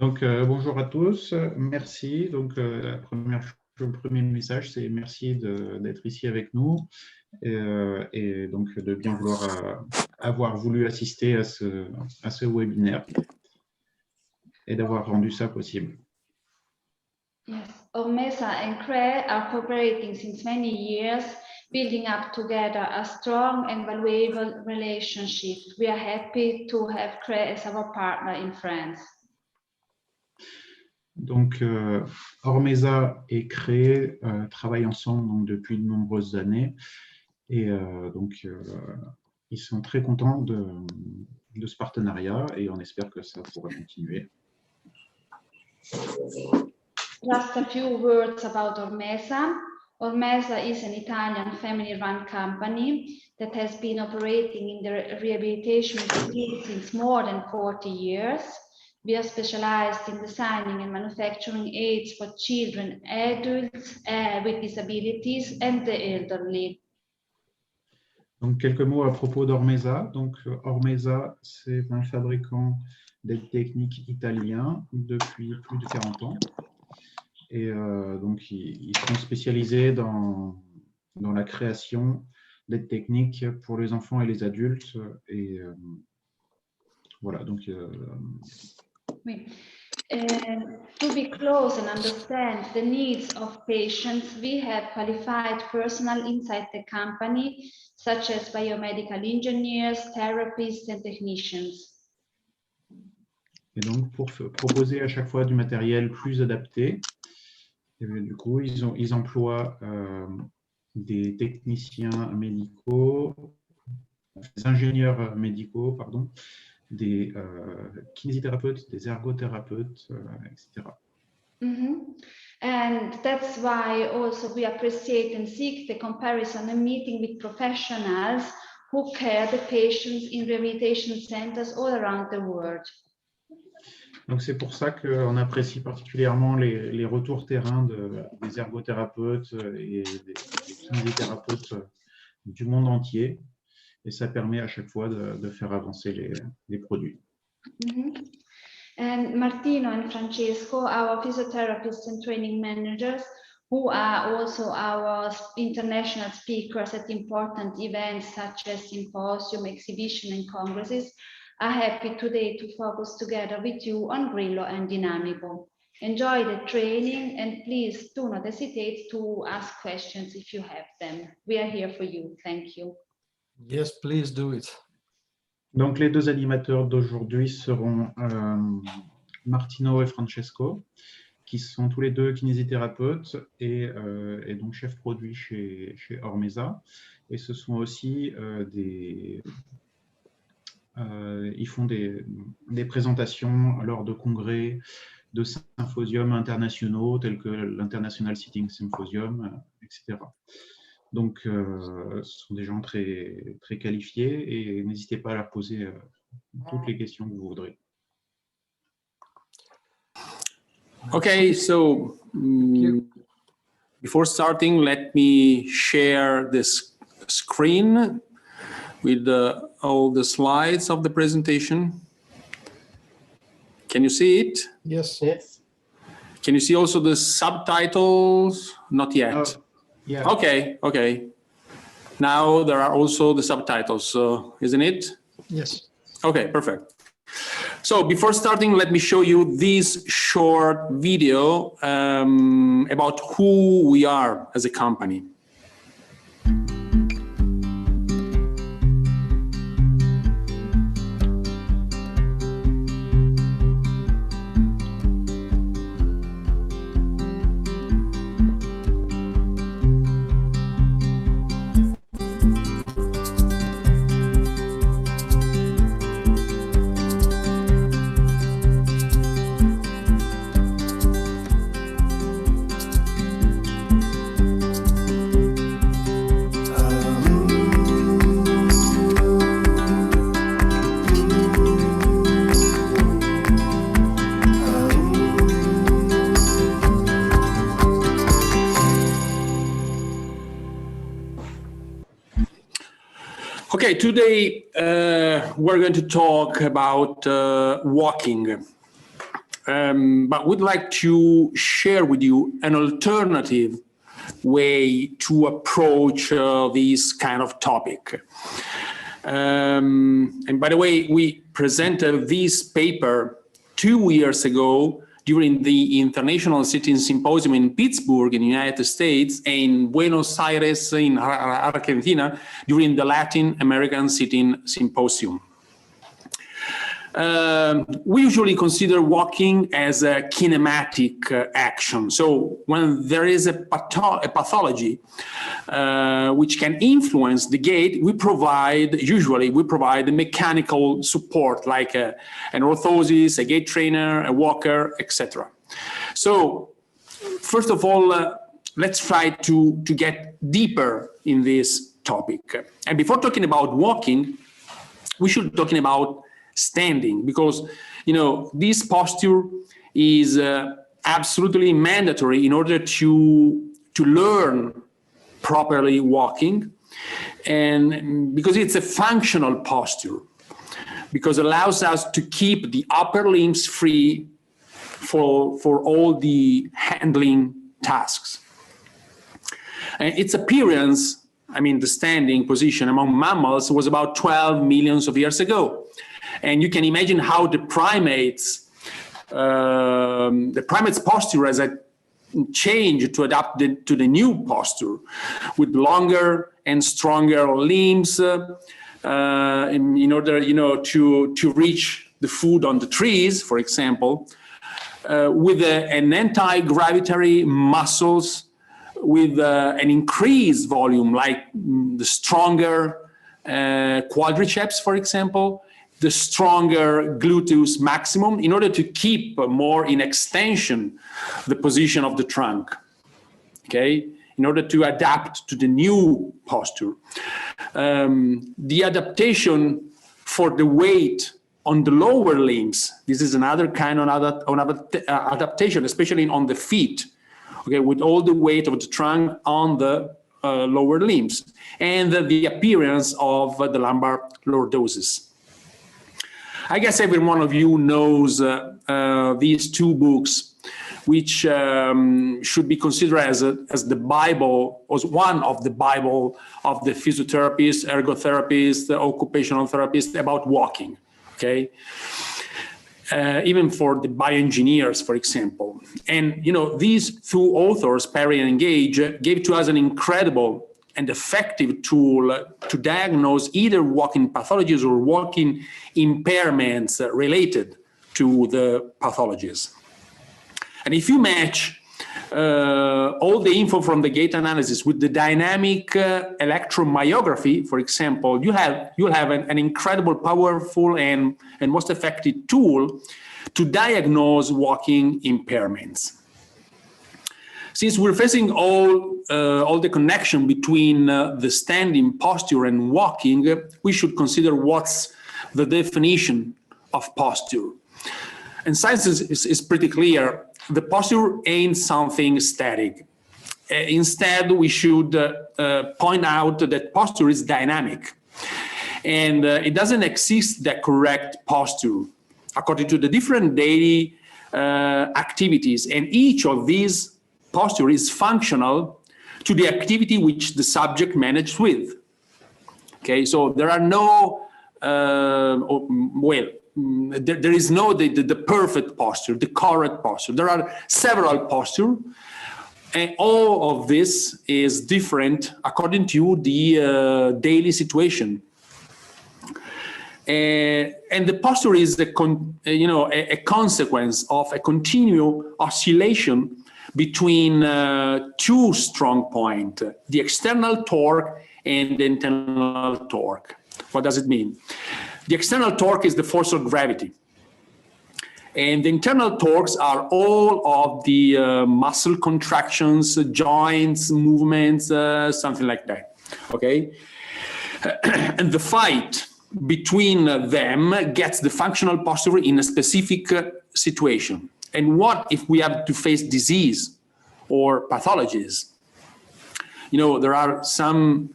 Donc, bonjour à tous, merci. Donc, le premier message, c'est merci d'être ici avec nous et donc de bien vouloir avoir voulu assister à ce webinaire et d'avoir rendu ça possible. Yes, Ormesa and CREE are cooperating since many years, building up together a strong and valuable relationship. We are happy to have CREE as our partner in France. Donc, Ormesa et CREE travaillent ensemble donc, depuis de nombreuses années et donc ils sont très contents de ce partenariat et on espère que ça pourra continuer. Just a few words about Ormesa. Ormesa is an Italian family-run company that has been operating in the rehabilitation field since more than 40 years. We are specialized in designing and manufacturing aids for children, adults with disabilities and the elderly. Donc, quelques mots à propos d'Ormesa. Donc, Ormesa, c'est un fabricant d'aides techniques italien depuis plus de 40 ans. Et donc, ils sont spécialisés dans la création d'aides techniques pour les enfants et les adultes. Et voilà, donc... Oui. To be close and understand the needs of patients, we have qualified personnel inside the company, such as biomedical engineers, therapists, and technicians. Et donc, pour proposer à chaque fois du matériel plus adapté, et du coup, ils emploient des techniciens médicaux, des ingénieurs médicaux, pardon, des kinésithérapeutes, des ergothérapeutes, etc. And that's why also we appreciate and seek the comparison and meeting with professionals who care the patients in rehabilitation centers all around the world. Donc c'est pour ça qu'on apprécie particulièrement les retours terrain des ergothérapeutes et des kinésithérapeutes du monde entier. Et ça permet à chaque fois de faire avancer les produits. And Martino and Francesco, our physiotherapists and training managers, who are also our international speakers at important events such as symposium, exhibition, and congresses, are happy today to focus together with you on Grillo and Dynamico. Enjoy the training and please do not hesitate to ask questions if you have them. We are here for you. Thank you. Yes, please do it. Donc, les deux animateurs d'aujourd'hui seront Martino et Francesco, qui sont tous les deux kinésithérapeutes et donc chefs produits chez Ormesa. Et ce sont aussi ils font des présentations lors de congrès, de symposiums internationaux tels que l'International Sitting Symposium, etc. Donc, ce sont des gens très, très qualifiés et n'hésitez pas à leur poser toutes les questions que vous voudrez. Okay, so before starting, let me share this screen with all the slides of the presentation. Can you see it? Yes. Can you see also the subtitles? Not yet. Yeah. Okay. Now there are also the subtitles, isn't it? Yes. Okay, perfect. So before starting, let me show you this short video about who we are as a company. Okay, today we're going to talk about walking. but would like to share with you an alternative way to approach this kind of topic. And by the way, we presented this paper 2 years ago during the International Sitting Symposium in Pittsburgh in the United States and in Buenos Aires in Argentina during the Latin American Sitting Symposium. We usually consider walking as a kinematic action. So when there is a pathology which can influence the gait, usually we provide the mechanical support like an orthosis, a gait trainer, a walker, etc. So first of all, let's try to get deeper in this topic. And before talking about walking, we should be talking about standing, because this posture is absolutely mandatory in order to learn properly walking, and because it's a functional posture, because it allows us to keep the upper limbs free for all the handling tasks. And its appearance, the standing position among mammals was about 12 millions of years ago. And you can imagine how the primates posture has changed to adapt to the new posture, with longer and stronger limbs in order, to reach the food on the trees, for example, with an anti-gravitary muscles, with an increased volume, like the stronger quadriceps, for example, the stronger gluteus maximum, in order to keep more in extension the position of the trunk, okay, in order to adapt to the new posture. The adaptation for the weight on the lower limbs, this is another kind of adaptation, especially on the feet, okay, with all the weight of the trunk on the lower limbs, and the appearance of the lumbar lordosis. I guess every one of you knows these two books, which should be considered as the Bible, or one of the Bible of the physiotherapist, ergotherapist, the occupational therapist about walking, okay? Even for the bioengineers, for example. And, these two authors, Perry and Gage, gave to us an incredible and effective tool to diagnose either walking pathologies or walking impairments related to the pathologies. And if you match all the info from the gait analysis with the dynamic electromyography, for example, you'll have an incredible, powerful, and most effective tool to diagnose walking impairments. Since we're facing all the connection between the standing posture and walking, we should consider what's the definition of posture. And science is pretty clear. The posture ain't something static. Instead, we should point out that posture is dynamic. And it doesn't exist the correct posture according to the different daily activities. And each of these posture is functional to the activity which the subject managed with. Okay, so there are no, there is no the perfect posture, the correct posture. There are several postures, and all of this is different according to the daily situation. And the posture is a consequence of a continual oscillation between two strong points, the external torque and the internal torque. What does it mean? The external torque is the force of gravity. And the internal torques are all of the muscle contractions, joints, movements, something like that, okay? And the fight between them gets the functional posture in a specific situation. And what if we have to face disease or pathologies? There are some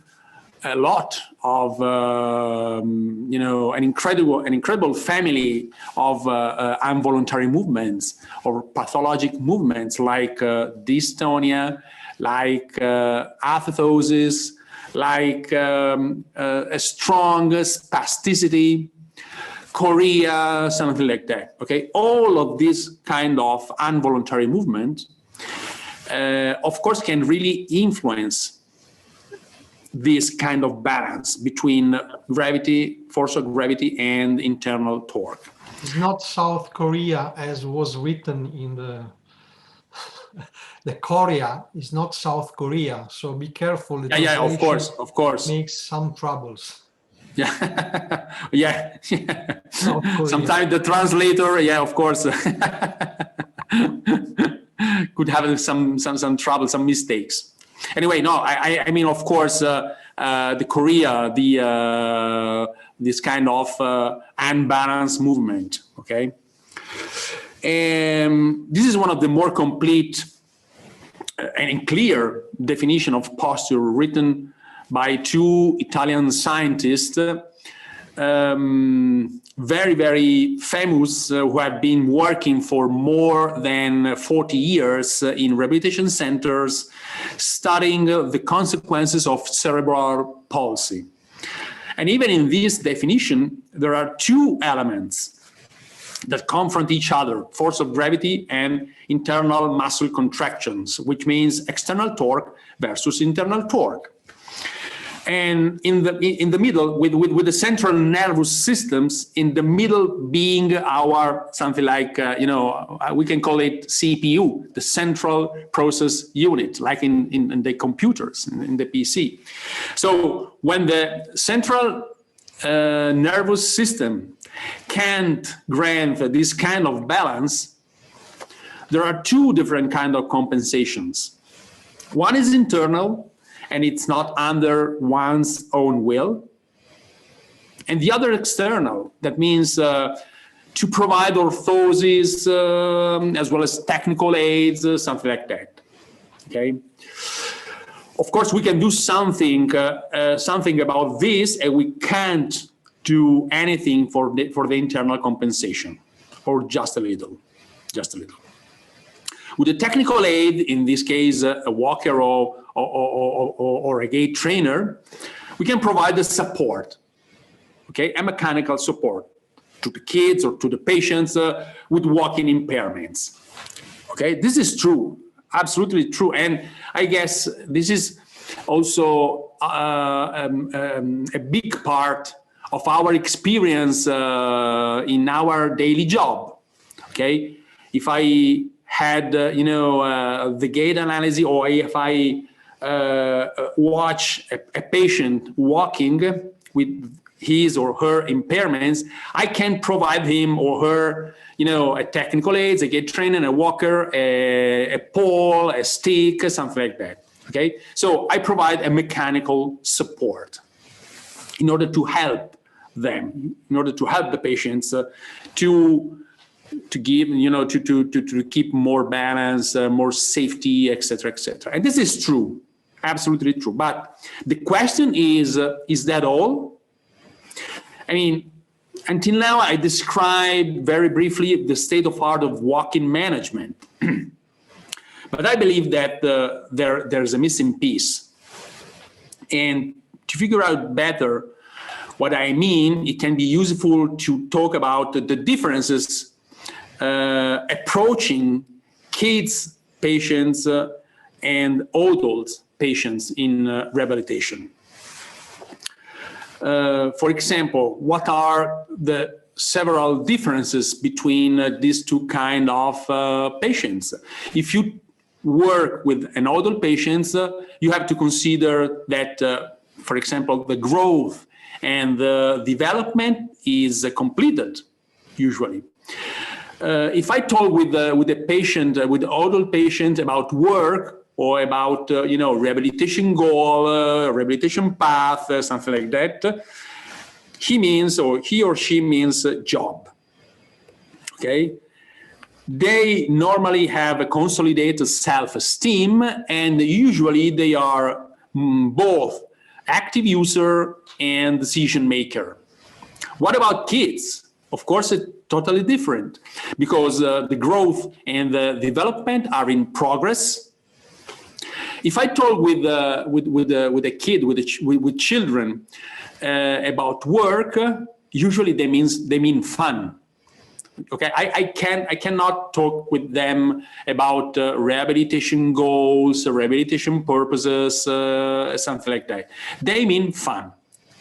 a lot of an incredible family of involuntary movements or pathologic movements like dystonia, like athetosis, like a strong spasticity, chorea, something like that. Okay, all of these kind of involuntary movement, of course, can really influence this kind of balance between gravity, force of gravity, and internal torque. It's not South Korea as was written in the Korea is not South Korea, so be careful. Yeah, of course. Makes some troubles. Yeah, yeah. Sometimes the translator, yeah, of course, could have some trouble, some mistakes. Anyway, no, I mean, of course, the Korea, this kind of unbalanced movement. Okay, and this is one of the more complete and clear definition of posture written by two Italian scientists, very, very famous, who have been working for more than 40 years in rehabilitation centers, studying the consequences of cerebral palsy. And even in this definition, there are two elements that confront each other: force of gravity and internal muscle contractions, which means external torque versus internal torque. And in the middle, with the central nervous systems, in the middle being our something like we can call it CPU, the central process unit, like in the computers, in the PC. So when the central nervous system can't grant this kind of balance, there are two different kind of compensations. One is internal, and it's not under one's own will. And the other external, that means to provide orthosis as well as technical aids, something like that. Okay. Of course, we can do something about this, and we can't do anything for the internal compensation, or just a little. With a technical aid, in this case, a walker or a gait trainer, we can provide the support, okay, a mechanical support to the kids or to the patients with walking impairments. Okay, this is true, absolutely true, and I guess this is also a big part of our experience in our daily job. Okay, if I had the gait analysis, or if I watch a patient walking with his or her impairments, I can provide him or her, a technical aids, a gait trainer, a walker, a pole, a stick, something like that. Okay, so I provide a mechanical support in order to help them, in order to help the patients to give, to keep more balance, more safety, etc., etc. And this is true, absolutely true. But the question is that all? I mean, until now, I described very briefly the state of art of walking management. But I believe that there's a missing piece. And to figure out better what I mean, it can be useful to talk about the differences approaching kids patients and adult patients in rehabilitation. For example, what are the several differences between these two kind of patients? If you work with an adult patient, you have to consider that, for example, the growth and the development is completed usually. If I talk with a patient, with an adult patient about work or about rehabilitation goal, rehabilitation path, something like that, he or she means job. Okay, they normally have a consolidated self-esteem, and usually they are both active user and decision maker. What about kids? Of course, it's totally different, because the growth and the development are in progress. If I talk with a kid, with children about work, usually they mean fun. Okay, I cannot talk with them about rehabilitation goals, rehabilitation purposes, something like that. They mean fun.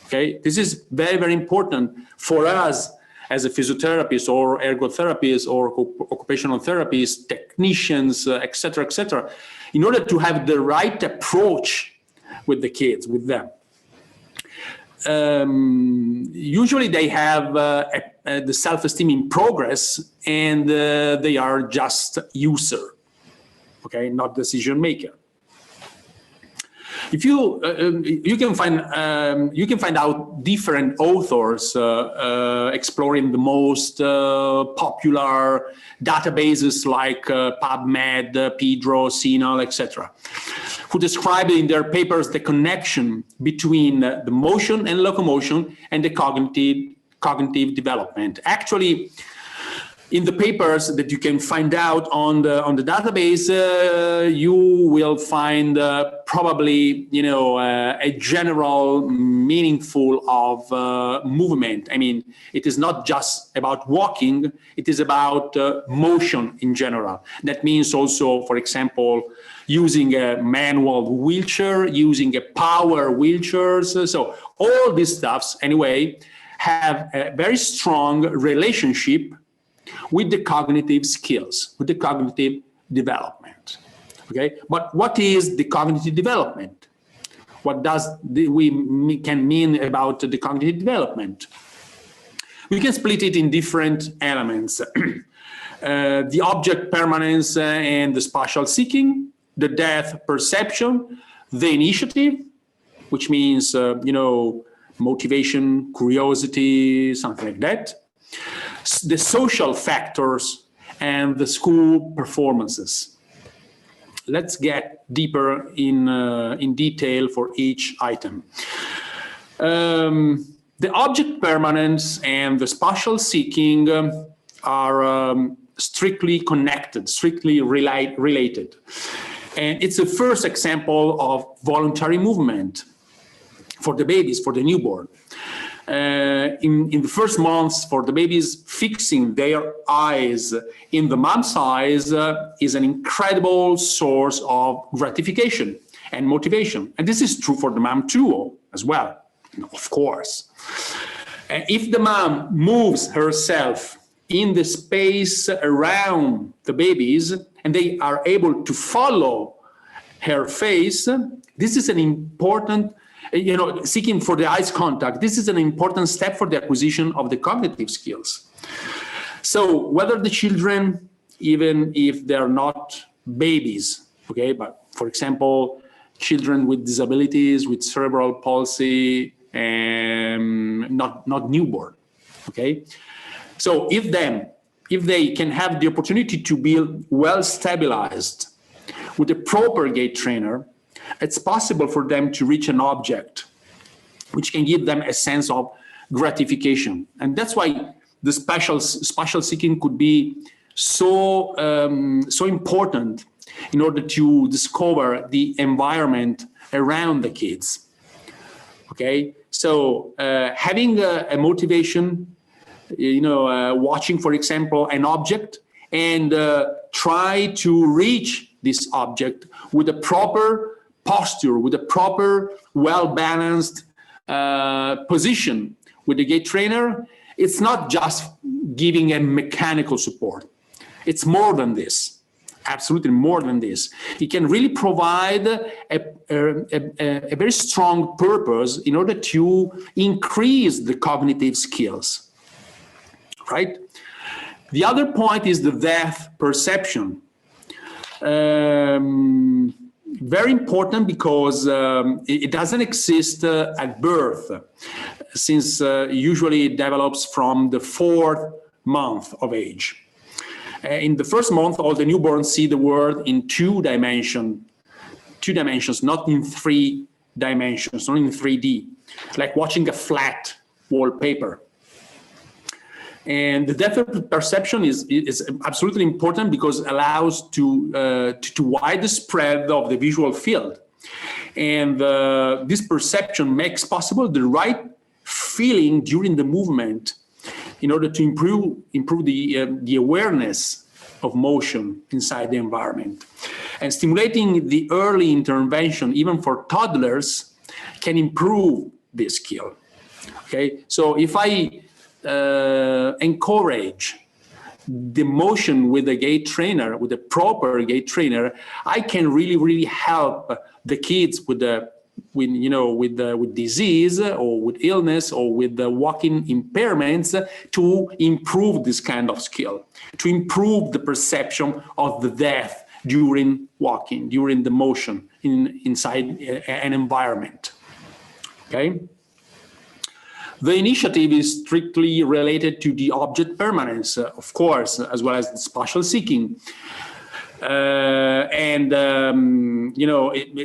Okay, this is very, very important for us as a physiotherapist or ergotherapist or occupational therapists, technicians, etc., in order to have the right approach with the kids, with them. Usually they have the self-esteem in progress, and they are just user, okay, not decision maker. If you can find out different authors exploring the most popular databases like PubMed, Pedro, CINAHL, etc., who describe in their papers the connection between the motion and locomotion and the cognitive development. Actually, in the papers that you can find out on the database, you will find probably a general meaningful of movement. I mean, it is not just about walking; it is about motion in general. That means also, for example, using a manual wheelchair, using a power wheelchairs. So all these stuffs, anyway, have a very strong relationship with the cognitive skills, with the cognitive development. Okay, but what is the cognitive development? What does we can mean about the cognitive development? We can split it in different elements. The object permanence and the spatial seeking, the depth perception, the initiative, which means motivation, curiosity, something like that. The social factors and the school performances. Let's get deeper in detail for each item. The object permanence and the spatial seeking are strictly connected, strictly related. And it's the first example of voluntary movement for the babies, for the newborn. In the first months, for the babies, fixing their eyes in the mom's eyes is an incredible source of gratification and motivation. And this is true for the mom too, as well, of course. And if the mom moves herself in the space around the babies and they are able to follow her face, this is an important, seeking for the eyes contact, this is an important step for the acquisition of the cognitive skills. So whether the children, even if they're not babies, okay, but for example, children with disabilities, with cerebral palsy, and not newborn, okay? So if they can have the opportunity to be well stabilized with a proper gait trainer, it's possible for them to reach an object which can give them a sense of gratification. And that's why the spatial seeking could be so important in order to discover the environment around the kids. Okay, so having a motivation, watching, for example, an object and try to reach this object with a proper posture, with a proper, well-balanced position with the gait trainer. It's not just giving a mechanical support. It's more than this, absolutely more than this. It can really provide a very strong purpose in order to increase the cognitive skills, right? The other point is the depth perception. Very important because it doesn't exist at birth, since usually it develops from the 4th month of age. In the first month, all the newborns see the world in two dimensions, not in 3 dimensions, not in 3D, like watching a flat wallpaper. And the depth of perception is absolutely important because it allows to wide the spread of the visual field. And this perception makes possible the right feeling during the movement in order to improve the awareness of motion inside the environment. And stimulating the early intervention, even for toddlers, can improve this skill. Okay, so if I encourage the motion with a gait trainer, with a proper gait trainer, I can really help the kids with disease or with illness or with the walking impairments to improve this kind of skill, to improve the perception of the depth during walking, during the motion inside an environment. Okay. The initiative is strictly related to the object permanence, of course, as well as the spatial seeking.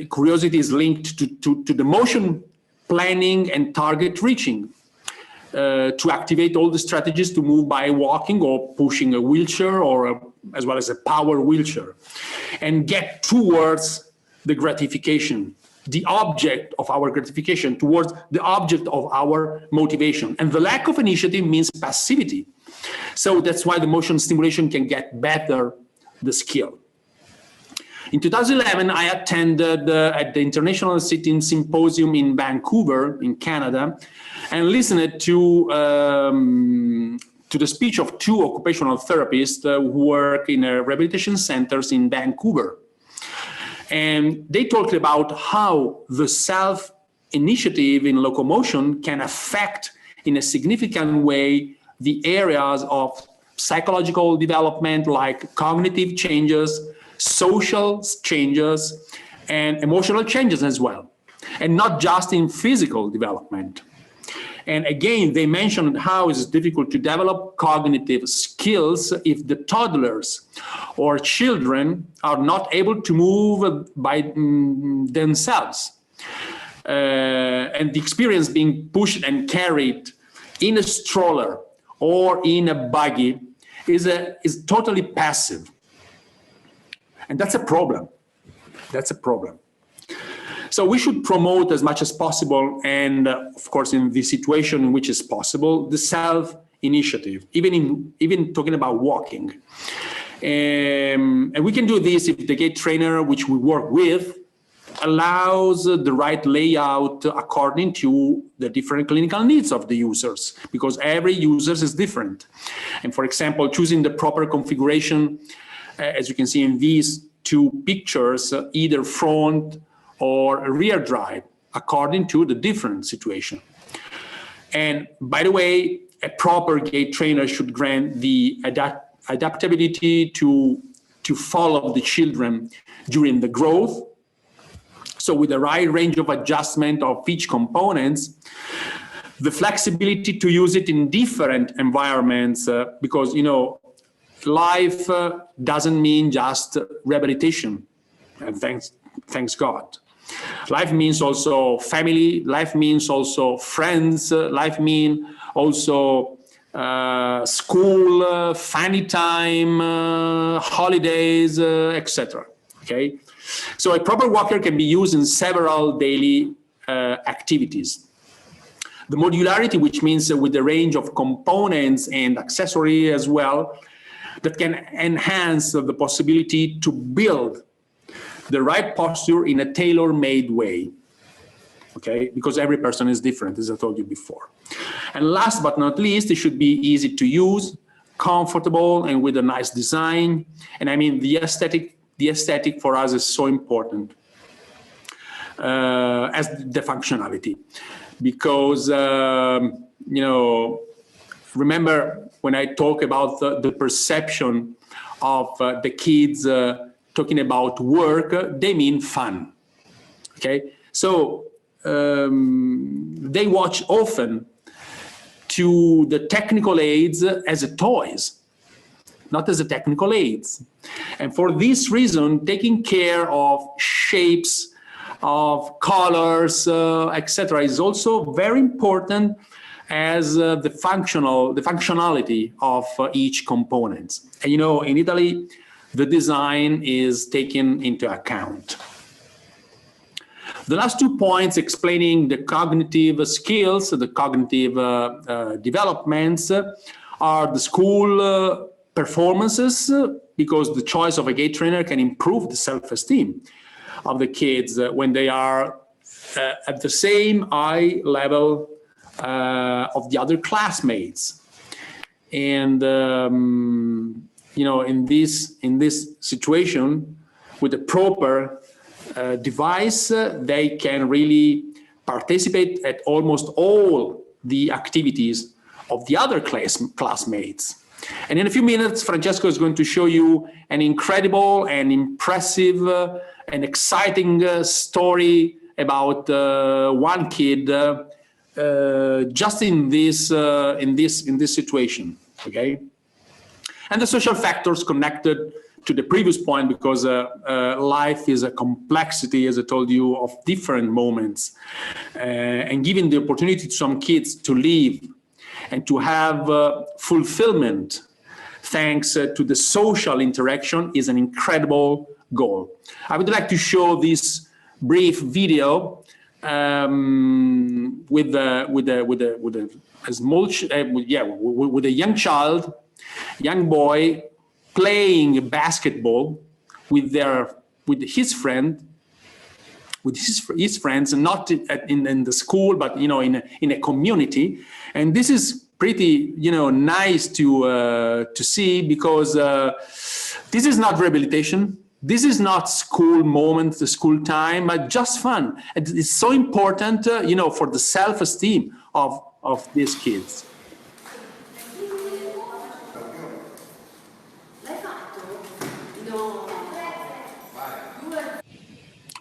Curiosity is linked to the motion planning and target reaching, to activate all the strategies to move by walking or pushing a wheelchair as well as a power wheelchair, and get towards the gratification, the object of our gratification, towards the object of our motivation. And the lack of initiative means passivity. So that's why the motion stimulation can get better the skill. In 2011, I attended at the International Sitting Symposium in Vancouver, in Canada, and listened to the speech of two occupational therapists who work in rehabilitation centers in Vancouver. And they talked about how the self-initiative in locomotion can affect in a significant way the areas of psychological development, like cognitive changes, social changes, and emotional changes as well, and not just in physical development. And again, they mentioned how it's difficult to develop cognitive skills if the toddlers or children are not able to move by themselves. And the experience being pushed and carried in a stroller or in a buggy is totally passive. And that's a problem. That's a problem. So we should promote as much as possible, and of course, in the situation in which it's possible, the self-initiative, even talking about walking. And we can do this if the gait trainer, which we work with, allows the right layout according to the different clinical needs of the users, because every user is different. And for example, choosing the proper configuration, as you can see in these two pictures, either front or rear drive, according to the different situation. And by the way, a proper gait trainer should grant the adaptability to follow the children during the growth. So with the right range of adjustment of each components, the flexibility to use it in different environments, because, life doesn't mean just rehabilitation, and thanks God. Life means also family, life means also friends, life means also school, funny time, holidays, etc. Okay, so a proper walker can be used in several daily activities. The modularity, which means with the range of components and accessories as well, that can enhance the possibility to build the right posture in a tailor-made way, okay? Because every person is different, as I told you before. And last but not least, it should be easy to use, comfortable, and with a nice design. And I mean, the aesthetic for us is so important as the functionality, because, remember when I talk about the perception of the kids talking about work, they mean fun, okay? So they watch often to the technical aids as a toys, not as a technical aids. And for this reason, taking care of shapes of colors, etc., is also very important as the functionality of each component. And you know, in Italy, the design is taken into account. The last 2 points explaining the cognitive skills, the cognitive developments, are the school performances, because the choice of a gait trainer can improve the self-esteem of the kids when they are at the same eye level of the other classmates. And you know, in this situation, with the proper device, they can really participate at almost all the activities of the other classmates. And in a few minutes, Francesco is going to show you an incredible and impressive and exciting story about one kid just in this situation. Okay, and the social factors connected to the previous point, because life is a complexity, as I told you, of different moments, and giving the opportunity to some kids to live and to have fulfillment thanks to the social interaction is an incredible goal. I would like to show this brief video with a young boy playing basketball with his friends, and not in the school, but you know, in a community. And this is pretty, you know, nice to see, because this is not rehabilitation. This is not school moments, the school time, but just fun. And it's so important, you know, for the self-esteem of these kids.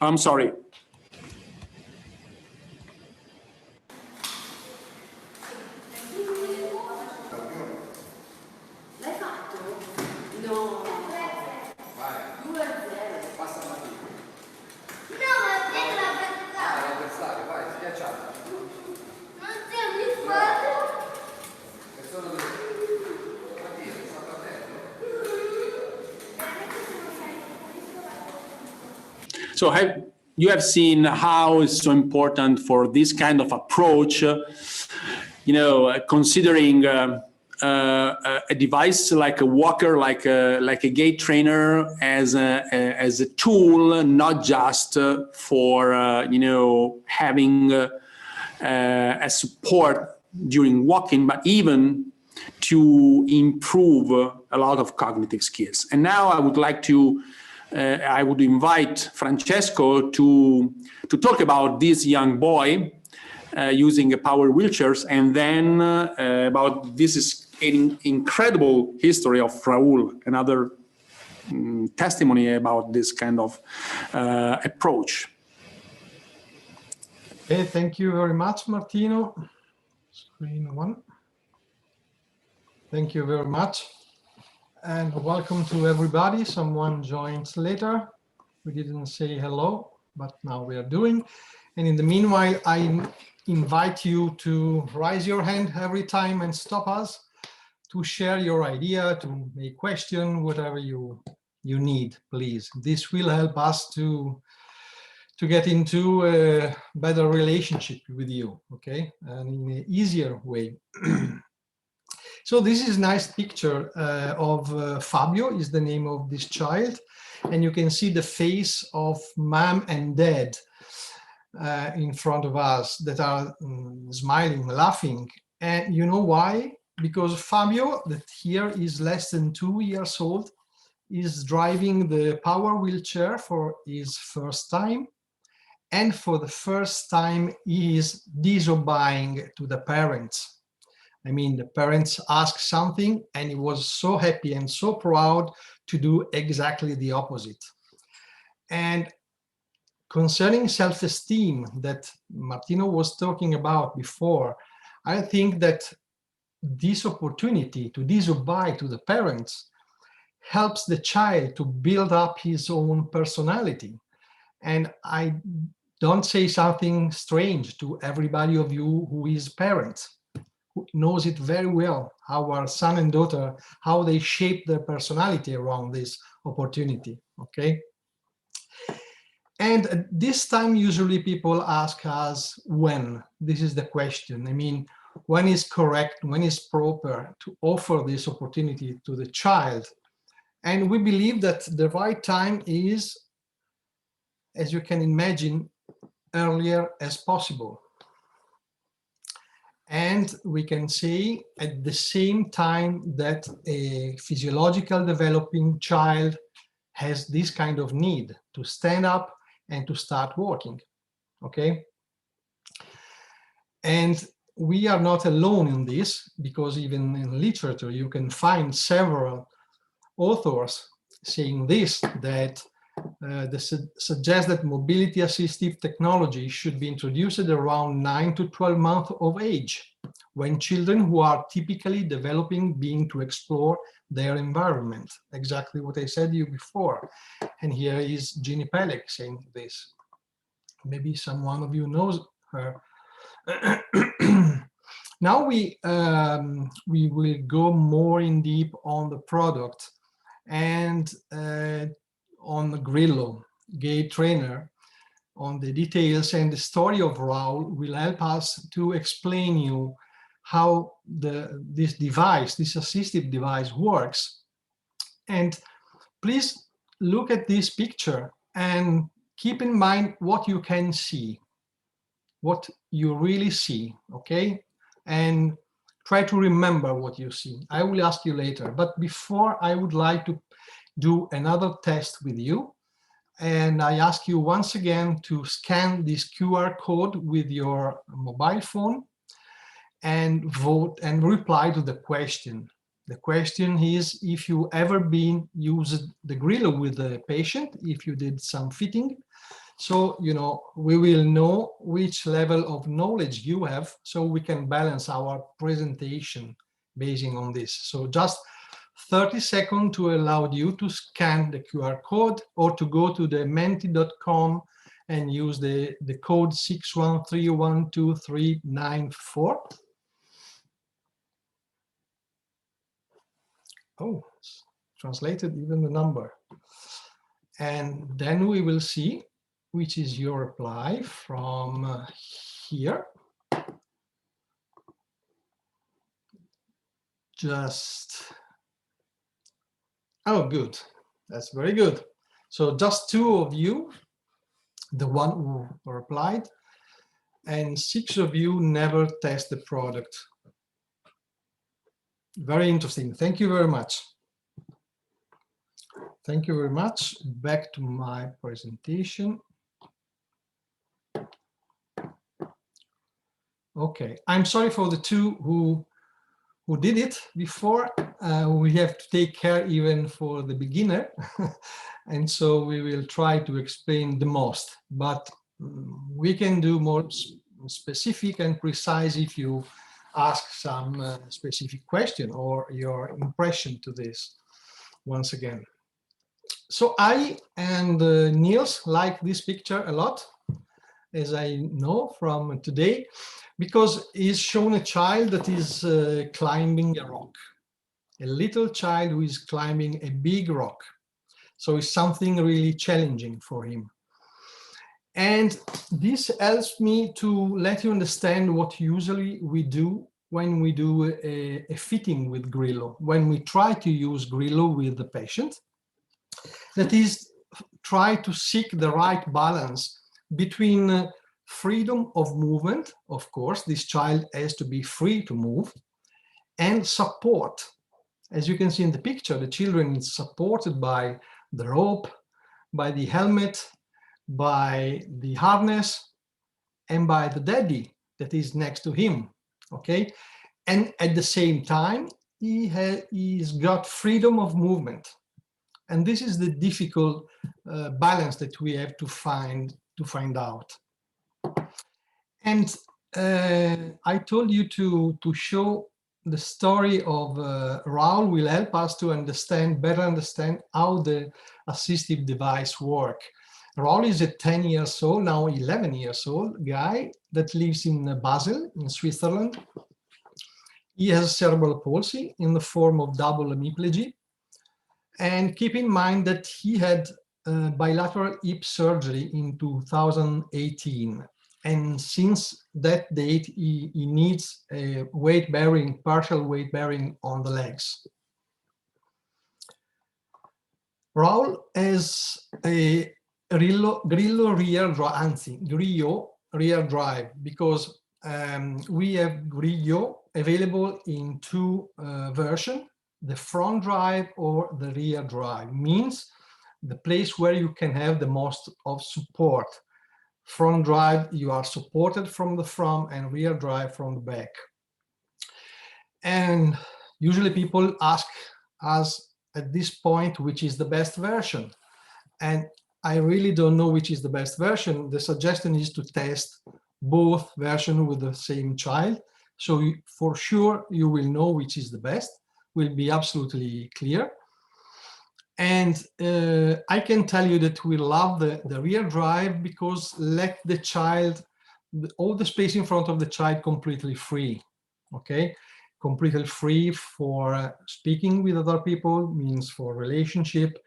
I'm sorry. So you have seen how it's so important for this kind of approach, you know, considering a device like a walker, like a gait trainer, as a tool, not just for you know, having a support during walking, but even to improve a lot of cognitive skills. And now I would like to I would invite Francesco to talk about this young boy using a power wheelchairs, and then about this is an incredible history of Raul, another testimony about this kind of approach. Okay, thank you very much, Martino. Screen one. Thank you very much. And welcome to everybody. Someone joins later. We didn't say hello, but now we are doing. And in the meanwhile, I invite you to raise your hand every time and stop us, to share your idea, to make question, whatever you need, please. This will help us to get into a better relationship with you, okay? And in an easier way. So this is a nice picture of Fabio, is the name of this child. And you can see the face of mom and dad in front of us that are smiling, laughing. And you know why? Because Fabio, that here is less than 2 years old, is driving the power wheelchair for his first time. And for the first time, he is disobeying to the parents. I mean, the parents asked something and he was so happy and so proud to do exactly the opposite. And concerning self-esteem that Martino was talking about before, I think that this opportunity to disobey to the parents helps the child to build up his own personality. And I don't say something strange to everybody of you who is parents, who knows it very well, how our son and daughter, how they shape their personality around this opportunity, okay? And at this time, usually people ask us when. This is the question. I mean, when is correct, when is proper to offer this opportunity to the child? And we believe that the right time is, as you can imagine, earlier as possible. And we can say at the same time that a physiological developing child has this kind of need to stand up and to start working, okay? And we are not alone in this, because even in literature you can find several authors saying this, that they suggest that mobility assistive technology should be introduced at around 9 to 12 months of age, when children who are typically developing begin to explore their environment. Exactly what I said to you before. And here is Jeannie Pelek saying this. Maybe someone of you knows her. Now we will go more in deep on the product, and on the Grillo gait trainer, on the details, and the story of Raul will help us to explain you how this device, this assistive device works. And please look at this picture and keep in mind what you can see, what you really see, okay? And try to remember what you see. I will ask you later, but before, I would like to do another test with you. And I ask you once again to scan this QR code with your mobile phone and vote and reply to the question. The question is, if you ever been used the Grillo with the patient, if you did some fitting. So, you know, we will know which level of knowledge you have, so we can balance our presentation basing on this. So just 30 seconds to allow you to scan the QR code, or to go to the menti.com and use the code 613123994. Oh, translated even the number. And then we will see which is your reply from here. Just, oh, good. That's very good. So just 2 of you, the one who replied, and 6 of you never test the product. Very interesting. Thank you very much. Thank you very much. Back to my presentation. Okay, I'm sorry for the 2 who did it before. We have to take care even for the beginner. And so we will try to explain the most, but we can do more specific and precise if you ask some specific question or your impression to this once again. So I and Niels like this picture a lot, as I know from today, because he's shown a child that is climbing a rock, a little child who is climbing a big rock. So it's something really challenging for him. And this helps me to let you understand what usually we do when we do a fitting with Grillo, when we try to use Grillo with the patient. That is, try to seek the right balance between freedom of movement, of course, this child has to be free to move, and support. As you can see in the picture, the children is supported by the rope, by the helmet, by the harness, and by the daddy that is next to him, okay? And at the same time, he's got freedom of movement. And this is the difficult balance that we have to find out. And I told you to show the story of Raul will help us to better understand how the assistive device work. Raul is a 10 years old, now 11 years old guy that lives in Basel in Switzerland. He has cerebral palsy in the form of double hemiplegia. And keep in mind that he had bilateral hip surgery in 2018. And since that date, he needs a weight bearing, partial weight bearing on the legs. Raul has a Grillo rear drive, because we have Grillo available in two versions, the front drive or the rear drive. Means the place where you can have the most of support. Front drive, you are supported from the front, and rear drive from the back. And usually people ask us at this point, which is the best version? And I really don't know which is the best version. The suggestion is to test both versions with the same child. So for sure, you will know which is the best, will be absolutely clear. And I can tell you that we love the rear drive because let the child, all the space in front of the child completely free, okay? Completely free for speaking with other people, means for relationship,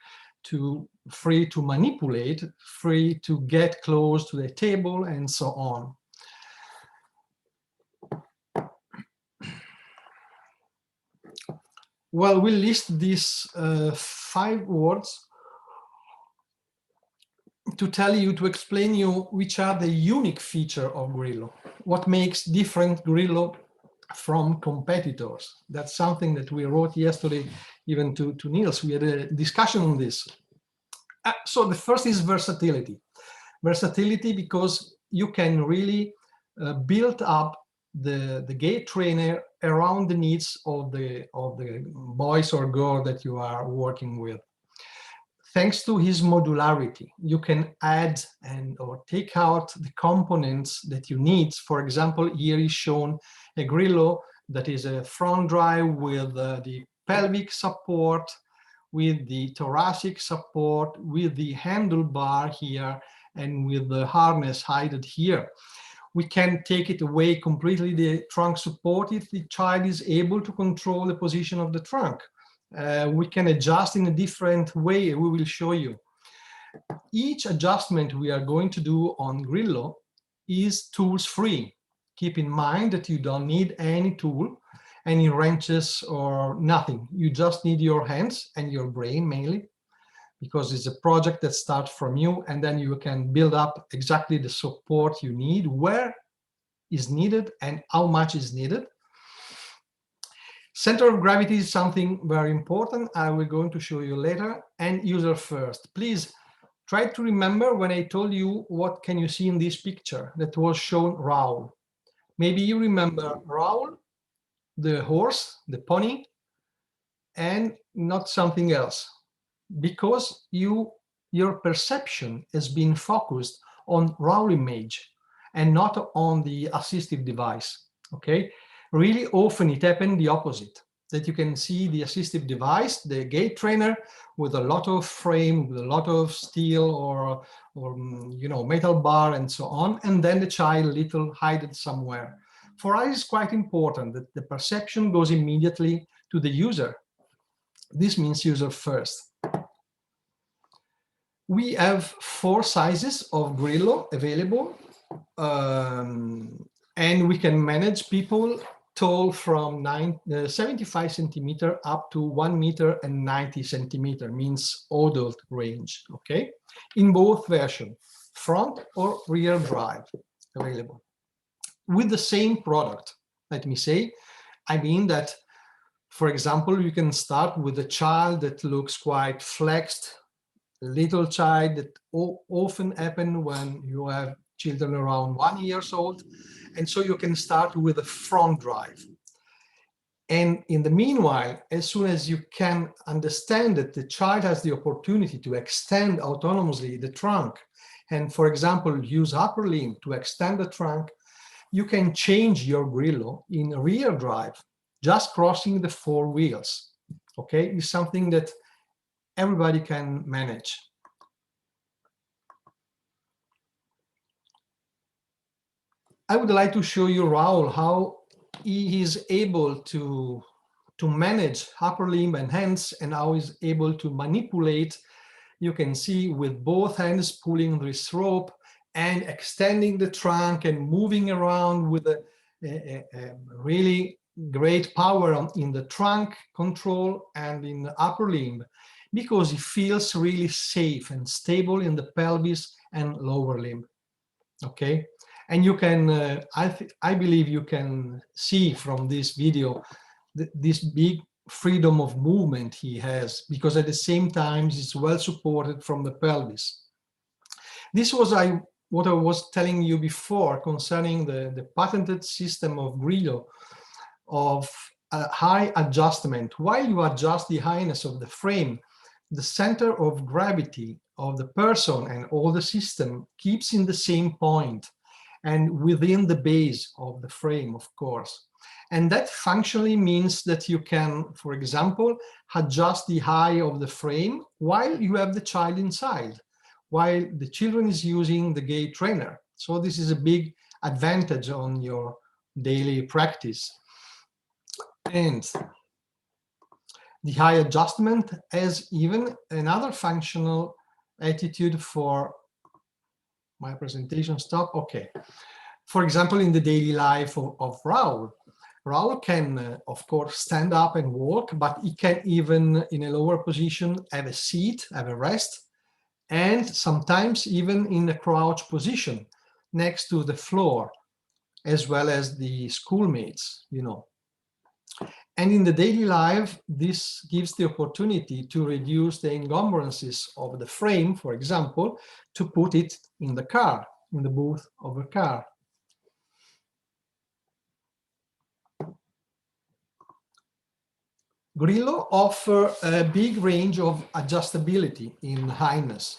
free to manipulate, free to get close to the table, and so on. Well, we'll list these 5 words to tell you, to explain you which are the unique feature of Grillo, what makes different Grillo from competitors. That's something that we wrote yesterday, even to Niels. We had a discussion on this. So the first is versatility. Versatility because you can really build up the gait trainer around the needs of the boys or girl that you are working with. Thanks to his modularity, you can add or take out the components that you need. For example, here is shown a Grillo that is a front drive with the pelvic support, with the thoracic support, with the handlebar here, and with the harness hidden here. We can take it away completely, the trunk support, if the child is able to control the position of the trunk. We can adjust in a different way, we will show you. Each adjustment we are going to do on Grillo is tools free. Keep in mind that you don't need any tool, any wrenches or nothing. You just need your hands and your brain mainly, because it's a project that starts from you, and then you can build up exactly the support you need, where is needed and how much is needed. Center of gravity is something very important. I will going to show you later. And user first. Please try to remember when I told you what can you see in this picture that was shown Raul. Maybe you remember Raul, the horse, the pony, and not something else, because your perception has been focused on Raul image and not on the assistive device, okay? Really often it happened the opposite, that you can see the assistive device, the gait trainer, with a lot of frame, with a lot of steel or you know, metal bar and so on, and then the child little hidden somewhere. For us, it's quite important that the perception goes immediately to the user. This means user first. We have 4 sizes of Grillo available, and we can manage people tall from 75 centimeter up to 1 meter and 90 centimeter, means adult range, okay? In both versions, front or rear drive available. With the same product, let me say, I mean that, for example, you can start with a child that looks quite flexed, a little child that often happen when you have children around 1 year old. And so you can start with a front drive. And in the meanwhile, as soon as you can understand that the child has the opportunity to extend autonomously the trunk, and for example, use upper limb to extend the trunk, you can change your Grillo in rear drive, just crossing the 4 wheels. Okay, it's something that everybody can manage. I would like to show you Raul, how he is able to manage upper limb and hands, and how he's able to manipulate. You can see with both hands pulling this rope and extending the trunk and moving around with a really great power in the trunk control and in the upper limb, because he feels really safe and stable in the pelvis and lower limb. Okay, and you can, I believe you can see from this video this big freedom of movement he has, because at the same time it's well supported from the pelvis. This was what I was telling you before concerning the patented system of Grillo of high adjustment. While you adjust the highness of the frame, the center of gravity of the person and all the system keeps in the same point and within the base of the frame, of course. And that functionally means that you can, for example, adjust the height of the frame while you have the child inside, while the children is using the gait trainer. So this is a big advantage on your daily practice. And the high adjustment has even another functional attitude for my presentation. Stop. Okay. For example, in the daily life of Raul, Raul can, of course, stand up and walk, but he can even, in a lower position, have a seat, have a rest, and sometimes even in a crouch position next to the floor, as well as the schoolmates, you know. And in the daily life, this gives the opportunity to reduce the encumbrances of the frame, for example, to put it in the car, in the booth of a car. Grillo offers a big range of adjustability in highness.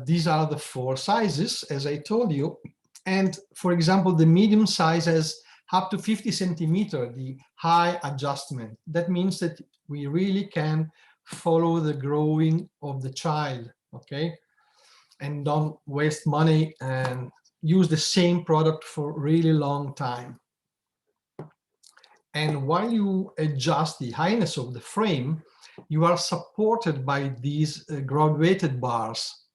These are the 4 sizes, as I told you. And for example, the medium size has up to 50 centimeters, the high adjustment. That means that we really can follow the growing of the child, okay? And don't waste money and use the same product for a really long time. And while you adjust the highness of the frame, you are supported by these graduated bars.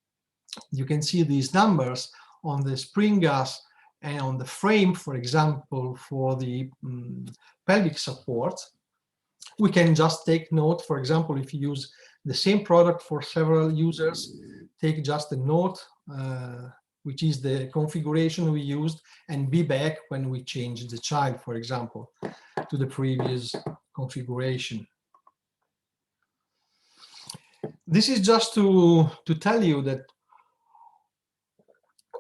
You can see these numbers on the spring gas and on the frame, for example, for the pelvic support. We can just take note, for example, if you use the same product for several users, take just a note, which is the configuration we used, and be back when we change the child, for example, to the previous configuration. This is just to tell you that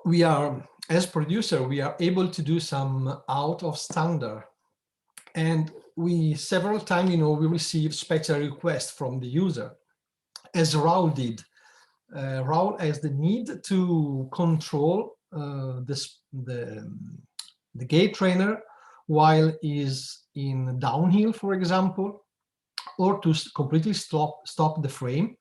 we are, as producer, we are able to do some out of standard. And we several times, you know, we receive special requests from the user, as Raul did. Raul has the need to control the gait trainer while he's in downhill, for example, or to completely stop the frame.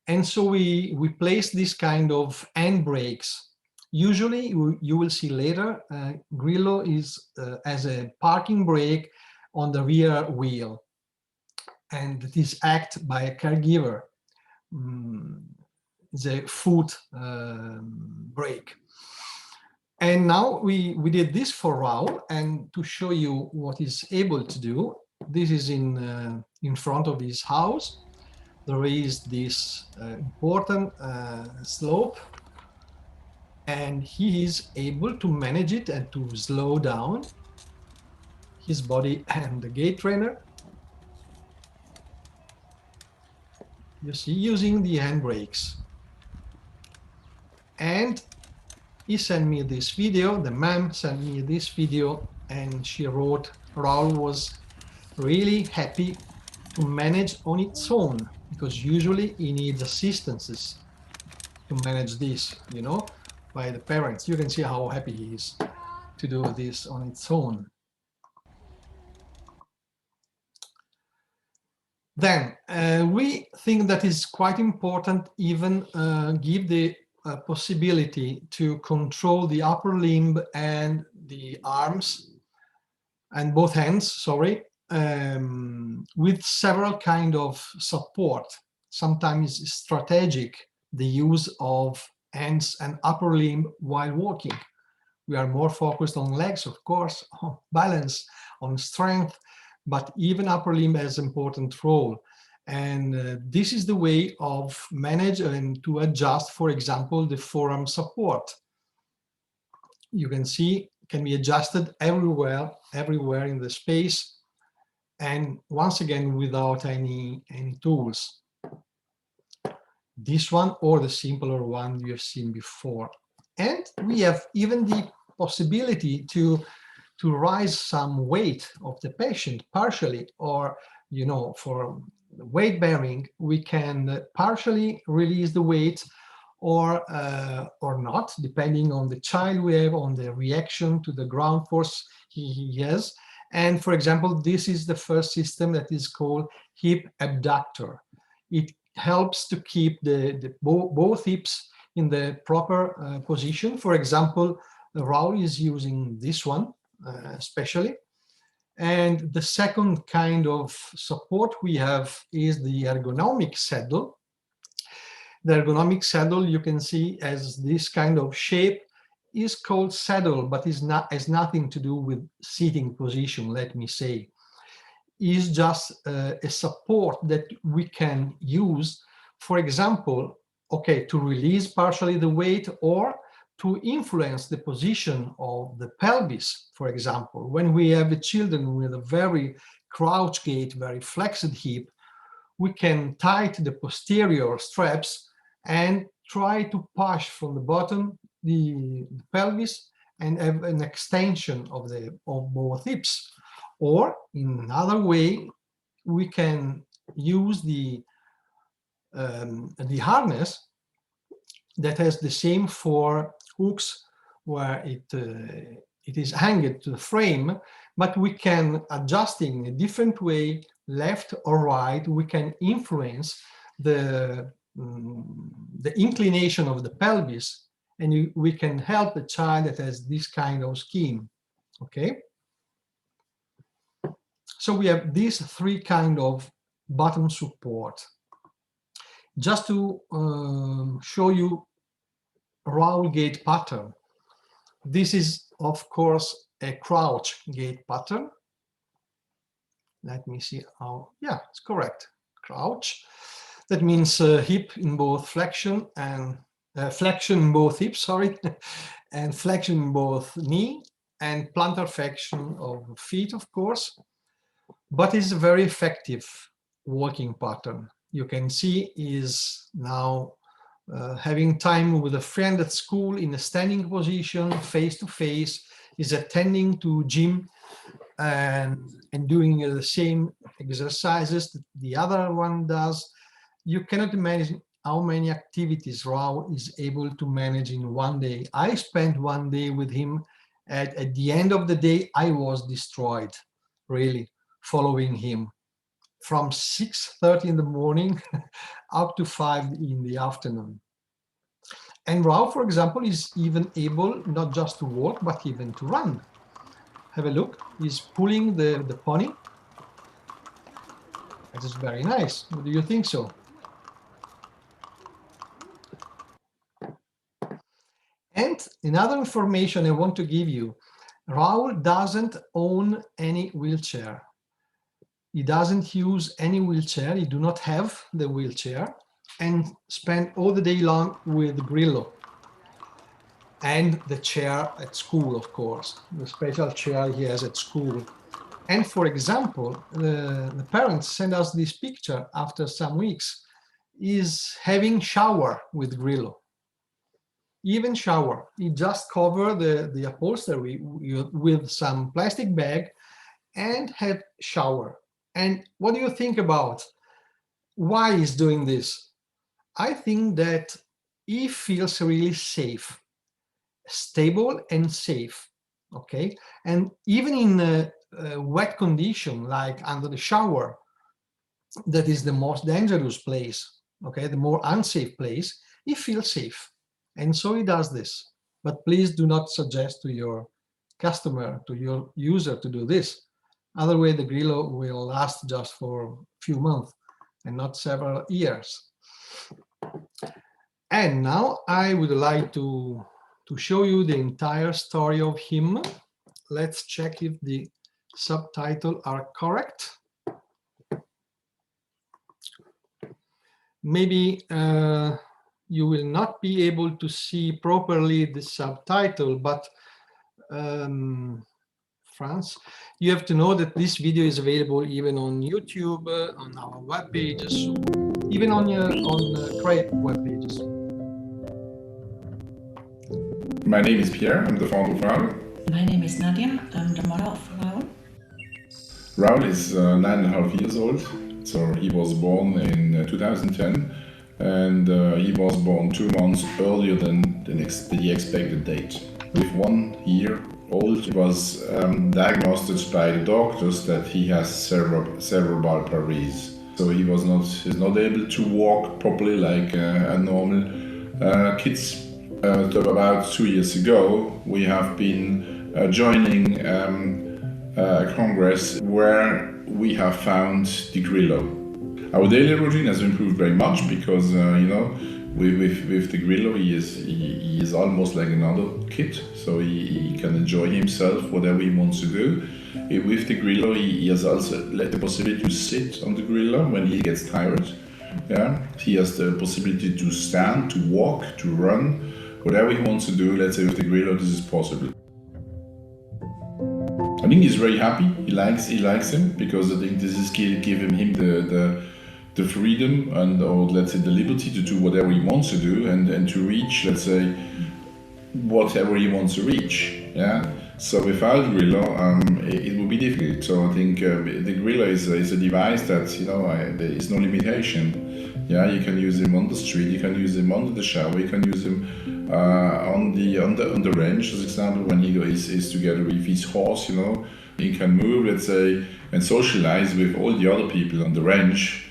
And so we place this kind of hand brakes. Usually, you will see later, Grillo has a parking brake on the rear wheel, and it is acted by a caregiver, the foot brake. And now we did this for Raul, and to show you what he's able to do, this is in front of his house. There is this important slope, and he is able to manage it and to slow down his body and the gait trainer. You see, using the handbrakes. And he sent me this video, the mom sent me this video, and she wrote, Raul was really happy to manage on its own, because usually he needs assistances to manage this, you know, by the parents. You can see how happy he is to do this on its own. Then we think that is quite important, even give the possibility to control the upper limb and the arms and both hands, sorry, with several kind of support. Sometimes strategic, the use of hands and upper limb while walking. We are more focused on legs, of course, on balance, on strength, but even upper limb has an important role. And this is the way of manage and to adjust, for example, the forearm support. You can see can be adjusted everywhere in the space, and once again without any tools. This one or the simpler one you have seen before. And we have even the possibility to raise some weight of the patient partially, or for weight bearing we can partially release the weight or not, depending on the child we have, on the reaction to the ground force he has. And for example, this is the first system that is called hip abductor. It helps to keep both hips in the proper position. For example, Raul is using this one especially. And the second kind of support we have is the ergonomic saddle. The ergonomic saddle, you can see as this kind of shape, is called saddle, but has nothing to do with seating position, let me say. Is just a support that we can use, for example, to release partially the weight or to influence the position of the pelvis, for example. When we have children with a very crouch gait, very flexed hip, we can tighten the posterior straps and try to push from the bottom the pelvis and have an extension of both hips. Or in another way, we can use the harness that has the same 4 hooks where it is hanged to the frame, but we can adjust in a different way, left or right. We can influence the inclination of the pelvis, and we can help the child that has this kind of scheme. Okay. So we have these 3 kind of bottom support. Just to show you Raul gait pattern. This is, of course, a crouch gait pattern. Let me see how, yeah, it's correct. Crouch. That means hip in both flexion and flexion in both hips, sorry, and flexion in both knee, and plantar flexion of feet, of course. But it's a very effective walking pattern. You can see is now having time with a friend at school in a standing position, face to face, is attending to gym and doing the same exercises that the other one does. You cannot imagine how many activities Raul is able to manage in one day. I spent one day with him. At the end of the day, I was destroyed, really, following him from 6:30 in the morning up to 5 in the afternoon. And Raul, for example, is even able not just to walk, but even to run. Have a look. He's pulling the pony. That is very nice. What do you think so? And another information I want to give you, Raul doesn't own any wheelchair. He doesn't use any wheelchair. He do not have the wheelchair, and spend all the day long with Grillo and the chair at school, of course, the special chair he has at school. And for example, the parents send us this picture after some weeks, is having shower with Grillo. Even shower. He just cover the upholstery with some plastic bag and have shower. And what do you think about why he's doing this? I think that he feels really safe, stable and safe, okay? And even in a wet condition, like under the shower, that is the most dangerous place, okay? The more unsafe place, he feels safe. And so he does this. But please do not suggest to your customer, to your user to do this. Otherwise, the Grillo will last just for a few months and not several years. And now I would like to show you the entire story of him. Let's check if the subtitles are correct. Maybe you will not be able to see properly the subtitle, but France, you have to know that this video is available even on YouTube, on our web pages, even on CREE web pages. My name is Pierre, I'm the founder of Raul. My name is Nadia, I'm the mother of Raul. Raul is 9.5 years old, so he was born in 2010, and he was born 2 months earlier than the expected date. With 1 year old, he was diagnosed by the doctors that he has cerebral palsy. So he was not able to walk properly like a normal kids. About 2 years ago, we have been joining a congress where we have found the Grillo. Our daily routine has improved very much because you know, with the Grillo, he is almost like another kid, so he can enjoy himself whatever he wants to do. With the Grillo, he has also the possibility to sit on the Grillo when he gets tired. Yeah, he has the possibility to stand, to walk, to run. Whatever he wants to do, let's say with the Grillo, this is possible. I think he's very happy. He likes him because I think this is giving him the freedom and, or let's say the liberty to do whatever he wants to do and to reach, let's say, whatever he wants to reach. Yeah. So without Grillo, it would be difficult. So I think the Grillo is a device that, you know, there is no limitation. Yeah, you can use him on the street, you can use him under the shower, you can use him on the ranch, as example, when he is together with his horse. You know, he can move, let's say, and socialize with all the other people on the ranch.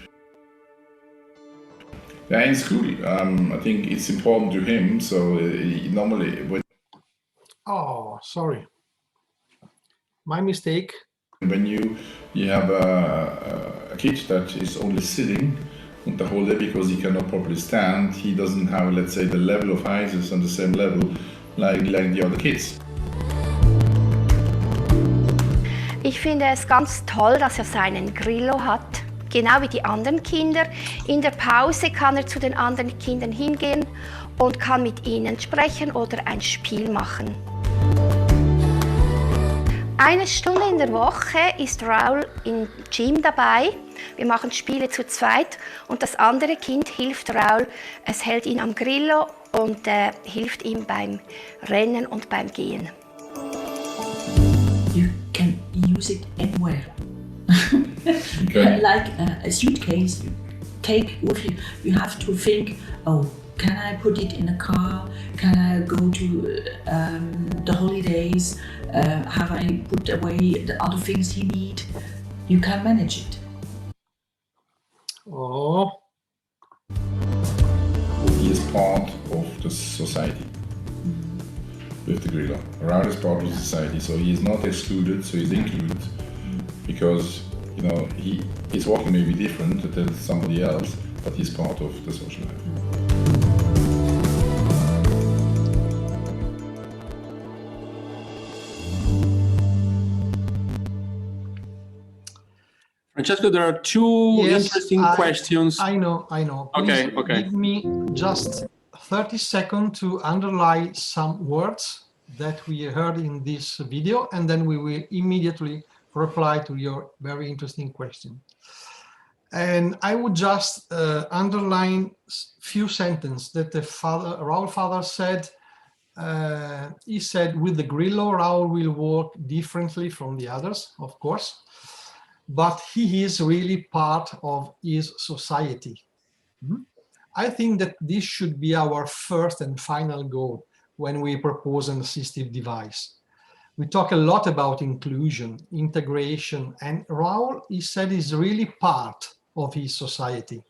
Yeah, in school, I think it's important to him. So normally, oh, sorry, my mistake. When you have a kid that is only sitting the whole day because he cannot properly stand, he doesn't have, let's say, the level of height is on the same level like the other kids. Ich finde es ganz toll, dass seinen Grillo hat, genau wie die anderen Kinder. In der Pause kann zu den anderen Kindern hingehen und kann mit ihnen sprechen oder ein Spiel machen. 1 Stunde in der Woche ist Raul im Gym dabei. Wir machen Spiele zu zweit und das andere Kind hilft Raul. Es hält ihn am Grillo und hilft ihm beim Rennen und beim Gehen. You can use it anywhere. Okay. Like a suitcase, you have to think, oh, can I put it in a car? Can I go to the holidays? Have I put away the other things he needs? You can manage it. Oh. He is part of the society with the Grillo. Raul is part of the society, so he is not excluded, so he's included. Because, you know, his walking may be different than somebody else, but he's part of the social life. Francesco, there are two interesting questions. I know. Please give me just 30 seconds to underline some words that we heard in this video, and then we will immediately reply to your very interesting question. And I would just underline few sentences that the Raul father said. He said, with the Grillo, Raul will work differently from the others, of course, but he is really part of his society. I think that this should be our first and final goal when we propose an assistive device. We talk a lot about inclusion, integration, and Raul, he said, is really part of his society.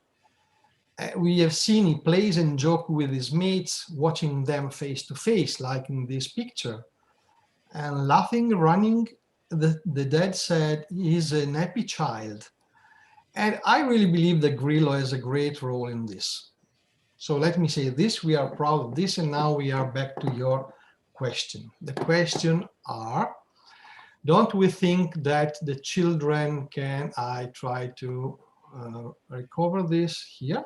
We have seen he plays and jokes with his mates, watching them face to face, like in this picture. and laughing, running. The dad said, he's an happy child. And I really believe that Grillo has a great role in this. So let me say this, we are proud of this, and now we are back to your question. The question are, don't we think that the children can, I try to recover this here.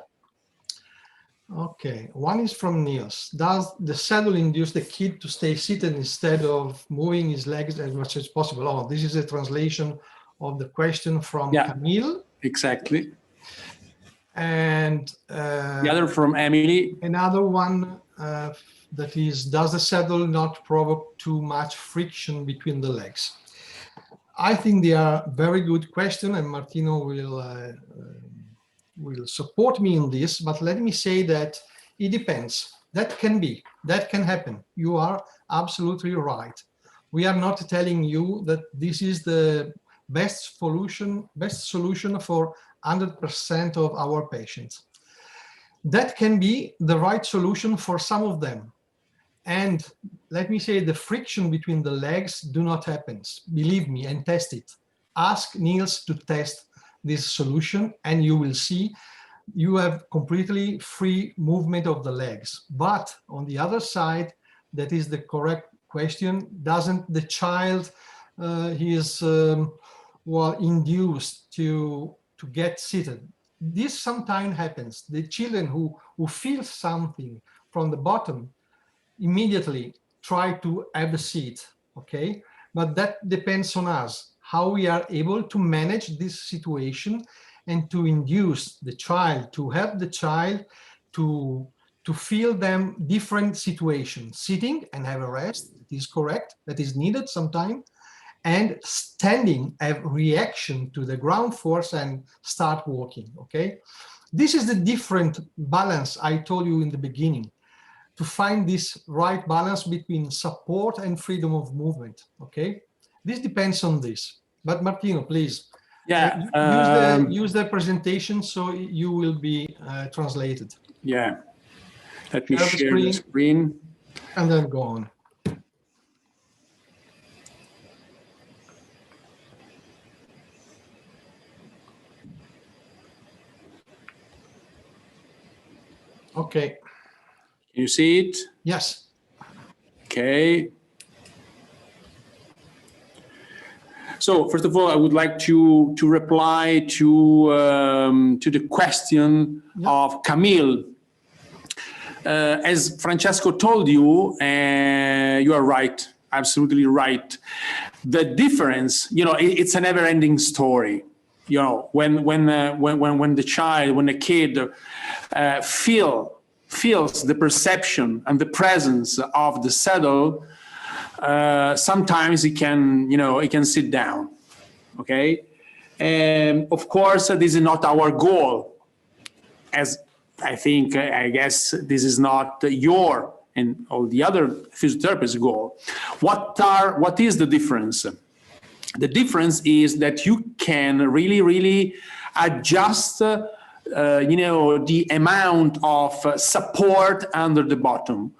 Okay, one is from Niels. Does the saddle induce the kid to stay seated instead of moving his legs as much as possible? Oh, this is a translation of the question from Camille. Exactly. And the other from Emily. Another one that is, does the saddle not provoke too much friction between the legs? I think they are very good question, and Martino will support me in this, but let me say that it depends. That can happen. You are absolutely right. We are not telling you that this is the best solution for 100% of our patients. That can be the right solution for some of them. And let me say the friction between the legs do not happen. Believe me, and test it. Ask Niels to test this solution and you will see you have completely free movement of the legs. But on the other side, that is the correct question. Doesn't the child, he is induced to get seated? This sometimes happens. The children who feel something from the bottom immediately try to have a seat, okay? But that depends on us, how we are able to manage this situation and to induce the child, to help the child to feel them different situations. Sitting and have a rest, that is correct, that is needed sometimes, and standing, have reaction to the ground force and start walking, okay? This is the different balance I told you in the beginning, to find this right balance between support and freedom of movement, okay? This depends on this. But Martino, please, use the presentation so you will be translated. Yeah, let me share the screen. And then go on. Okay. You see it? Yes. Okay. So first of all, I would like to reply to the question of Camille. As Francesco told you, you are right, absolutely right. The difference, it's a never-ending story. When the child, when the kid feels the perception and the presence of the saddle, sometimes it can sit down, okay? And of course, this is not our goal. As I guess this is not your and all the other physiotherapists' goal. What is the difference? The difference is that you can really adjust the amount of support under the bottom.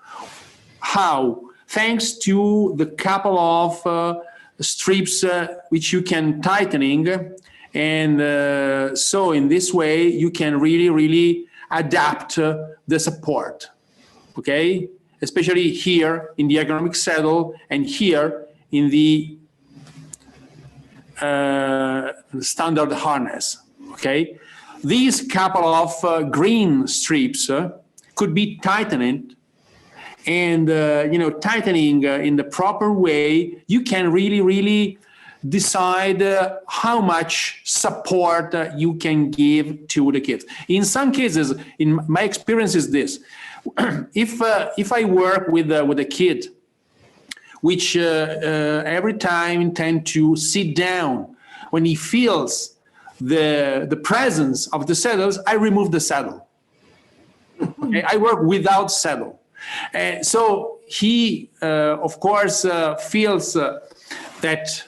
How? Thanks to the couple of strips which you can tightening, and so in this way you can really adapt the support, okay? Especially here in the ergonomic saddle and here in the standard harness, okay? These couple of green strips could be tightened, and tightening in the proper way, you can really decide how much support you can give to the kids. In some cases, in my experience is this: if I work with a kid which every time tend to sit down, when he feels the presence of the saddles, I remove the saddle. Okay? I work without saddle. So he, of course, feels that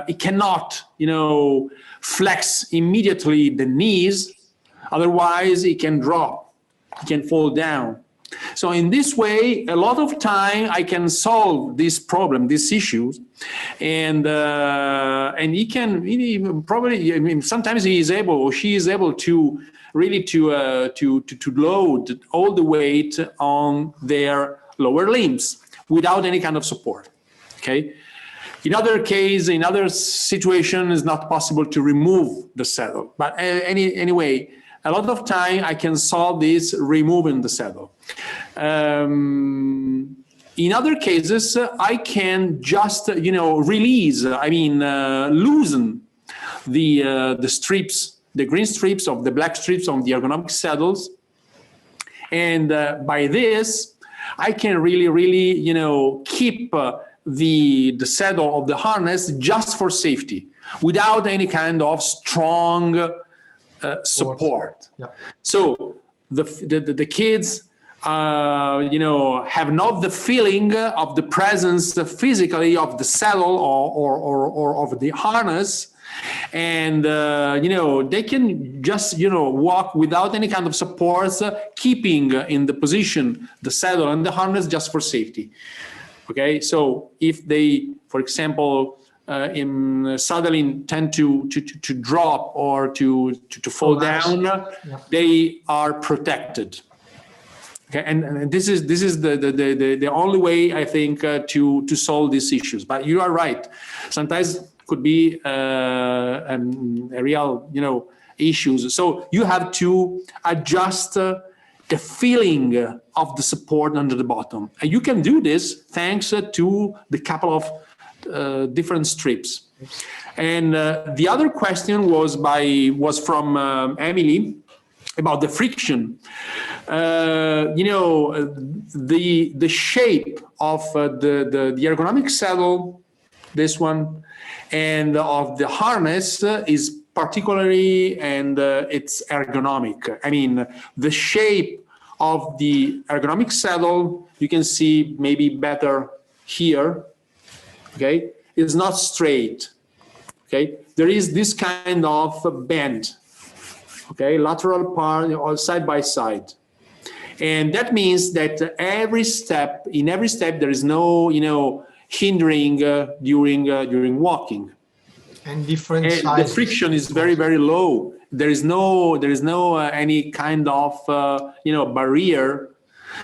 he cannot, flex immediately the knees. Otherwise, he can drop, he can fall down. So in this way, a lot of time I can solve this problem, these issues, and he can probably. I mean, sometimes he is able or she is able to really to load all the weight on their lower limbs without any kind of support. Okay. In other case, in other situation, it's not possible to remove the saddle. But anyway, a lot of time I can solve this removing the saddle. In other cases, I can just release. I mean, loosen the strips, the green strips of the black strips on the ergonomic saddles, and by this, I can really keep the saddle of the harness just for safety, without any kind of strong support. Yeah. So the kids, have not the feeling of the presence physically of the saddle or of the harness, and they can just walk without any kind of supports, keeping in the position the saddle and the harness just for safety. Okay, so if they, for example, in saddling tend to drop or to fall down, they are protected. Okay, and this is the only way I think to solve these issues. But you are right. Sometimes could be a real issues. So you have to adjust the feeling of the support under the bottom, and you can do this thanks to the couple of different strips. And the other question was from Emily about the friction. The shape of the ergonomic saddle, this one, and of the harness is particularly, and it's ergonomic. I mean, the shape of the ergonomic saddle, you can see maybe better here. Okay, it's not straight. Okay, there is this kind of bend. Okay, lateral part or side by side, and that means that in every step there is no hindering during walking. And different sizes. The friction is very low. There is no any kind of barrier.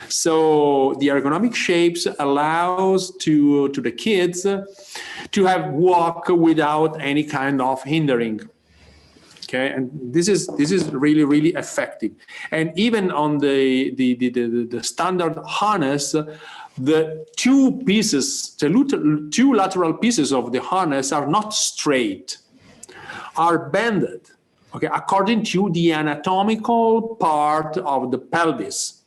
So the ergonomic shapes allows to the kids to have walk without any kind of hindering. Okay, and this is really effective. And even on the standard harness, the two lateral pieces of the harness are not straight, are bended. Okay, according to the anatomical part of the pelvis.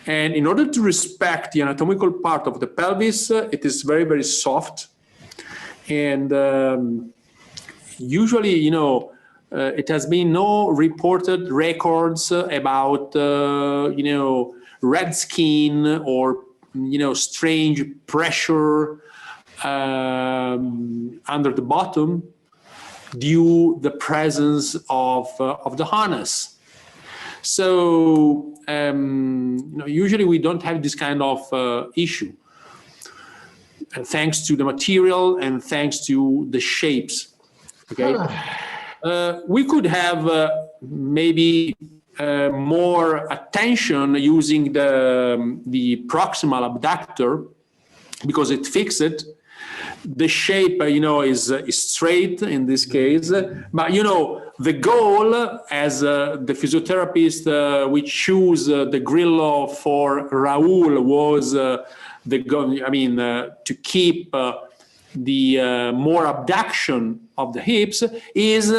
And in order to respect the anatomical part of the pelvis, it is very soft. And usually, it has been no reported records about, red skin or, strange pressure under the bottom due the presence of the harness. So usually we don't have this kind of issue, and thanks to the material and thanks to the shapes. Okay, we could have maybe more attention using the proximal abductor, because it fixes the shape, is straight in this case. But the goal, as the physiotherapist we choose the Grillo for Raul was the goal. I mean, to keep the more abduction of the hips is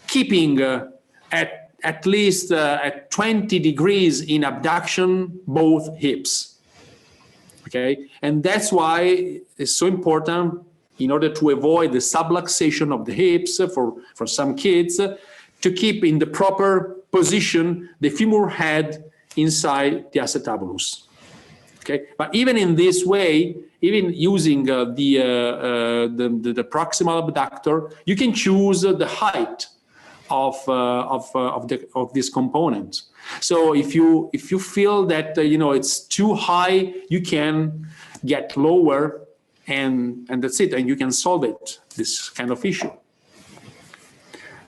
keeping at least at 20 degrees in abduction both hips. Okay, and that's why it's so important, in order to avoid the subluxation of the hips for some kids, to keep in the proper position the femur head inside the acetabulus. Okay, but even in this way, even using the proximal abductor, you can choose the height of this component. So if you feel that it's too high, you can get lower, and that's it, and you can solve it, this kind of issue.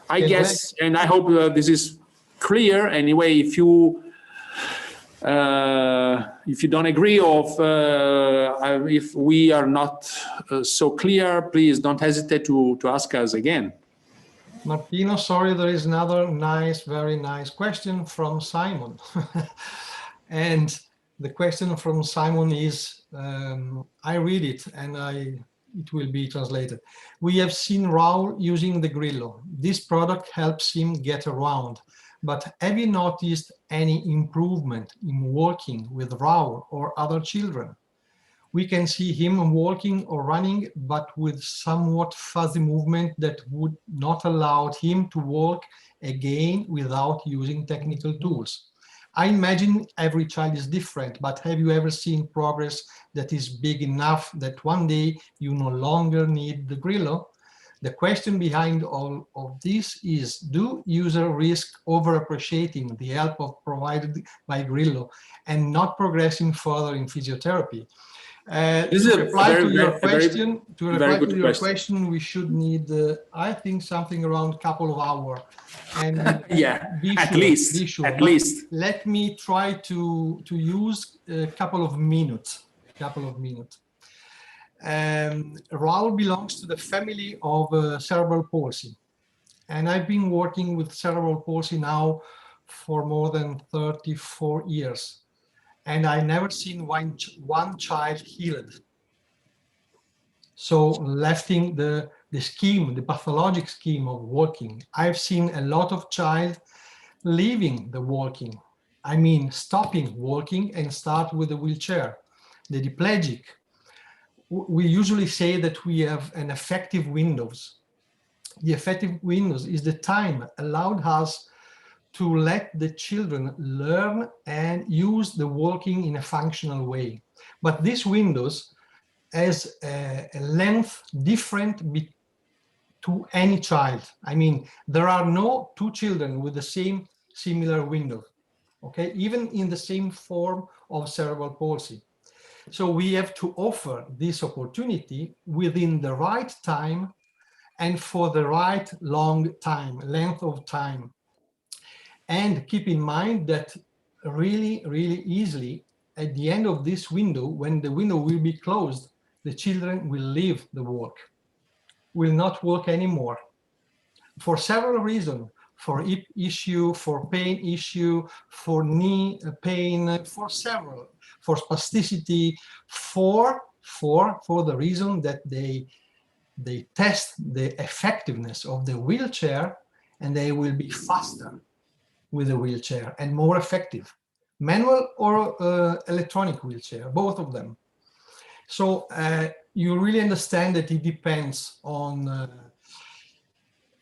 I guess, and I hope this is clear. Anyway, if you don't agree, or if we are not so clear, please don't hesitate to ask us again. Martino, sorry, there is another nice, very nice question from Simon. And the question from Simon is, I read it and it will be translated. We have seen Raul using the Grillo. This product helps him get around. But have you noticed any improvement in walking with Raul or other children? We can see him walking or running, but with somewhat fuzzy movement that would not allow him to walk again without using technical tools. I imagine every child is different, but have you ever seen progress that is big enough that one day you no longer need the Grillo? The question behind all of this is, do users risk over-appreciating the help provided by Grillo and not progressing further in physiotherapy? This is to reply to your question, we should need, I think, something around a couple of hours. And yeah, at sure, least. At least. Let me try to use a couple of minutes. Raul belongs to the family of cerebral palsy, and I've been working with cerebral palsy now for more than 34 years. And I never seen one child healed. So lefting the scheme, the pathologic scheme of walking, I've seen a lot of child leaving the walking. I mean, stopping walking and start with a wheelchair. The diplegic. We usually say that we have an effective windows. The effective windows is the time allowed us to let the children learn and use the walking in a functional way. But this windows has a length different to any child. I mean, there are no two children with the same similar window, okay? Even in the same form of cerebral palsy. So we have to offer this opportunity within the right time and for the right length of time. And keep in mind that really, really easily, at the end of this window, when the window will be closed, the children will leave the walk, will not walk anymore. For several reasons, for hip issue, for pain issue, for knee pain, for spasticity, for the reason that they test the effectiveness of the wheelchair, and they will be faster with a wheelchair and more effective, manual or electronic wheelchair, both of them. So you really understand that it depends on,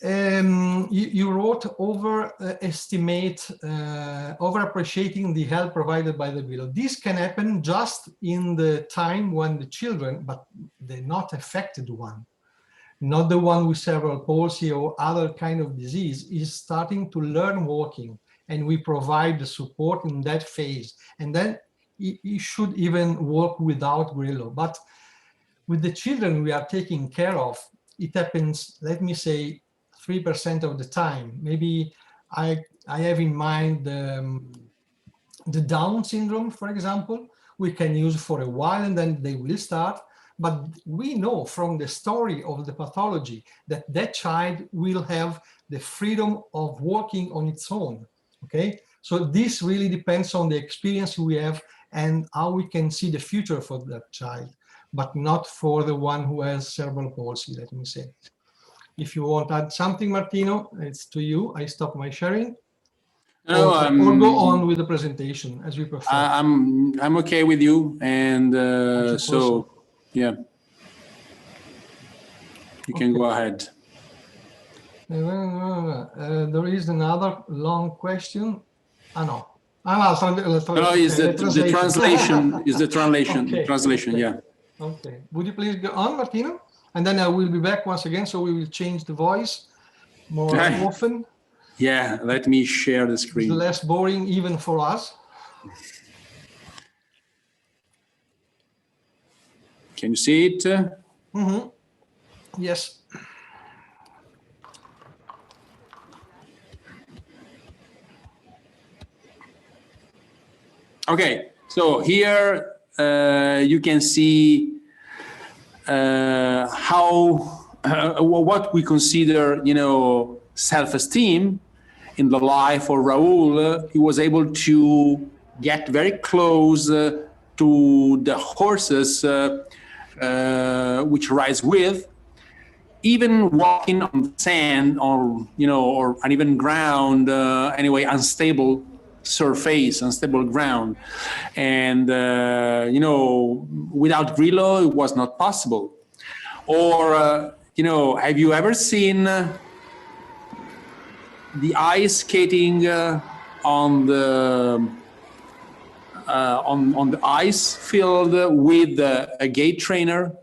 you wrote over-appreciating the help provided by the Grillo. This can happen just in the time when the children, but the not affected one, not the one with cerebral palsy or other kind of disease, is starting to learn walking, and we provide the support in that phase. And then he should even walk without Grillo. But with the children we are taking care of, it happens, let me say, 3% of the time. Maybe I have in mind the Down syndrome, for example. We can use for a while and then they will start. But we know from the story of the pathology that that child will have the freedom of walking on its own, okay? So this really depends on the experience we have and how we can see the future for that child, but not for the one who has cerebral palsy, let me say. If you want to add something, Martino, it's to you. I stop my sharing. No, or go on with the presentation as we prefer. I'm okay with you, and so yeah, you can go ahead. There is another long question. No. No, is the translation? Is the translation? Okay. The translation, Okay. yeah. Okay. Would you please go on, Martino? And then I will be back once again, so we will change the voice more often. Yeah, let me share the It's screen. less boring even for us. Can you see it? Mm-hmm. Yes. Okay, so here you can see what we consider, self-esteem in the life of Raoul. He was able to get very close to the horses which rise with, even walking on sand or uneven ground, unstable surface, unstable ground. And, without Grillo, it was not possible. Or, have you ever seen the ice skating on the ice field with a gate trainer?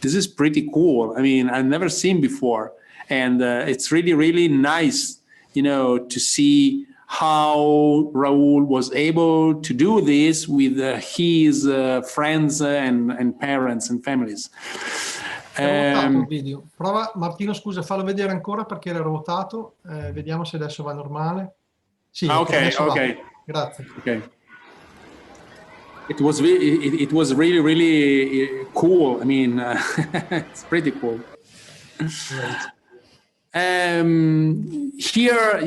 This is pretty cool. I mean, I've never seen before. And it's really, really nice, to see how Raoul was able to do this with his friends and parents and families. È ruotato il video. Prova, Martino, scusa, fallo vedere ancora perché era ruotato. Vediamo se adesso va normale. Sì, okay. Va. Grazie. Okay. It was really, really cool. I mean, it's pretty cool. Great. Here,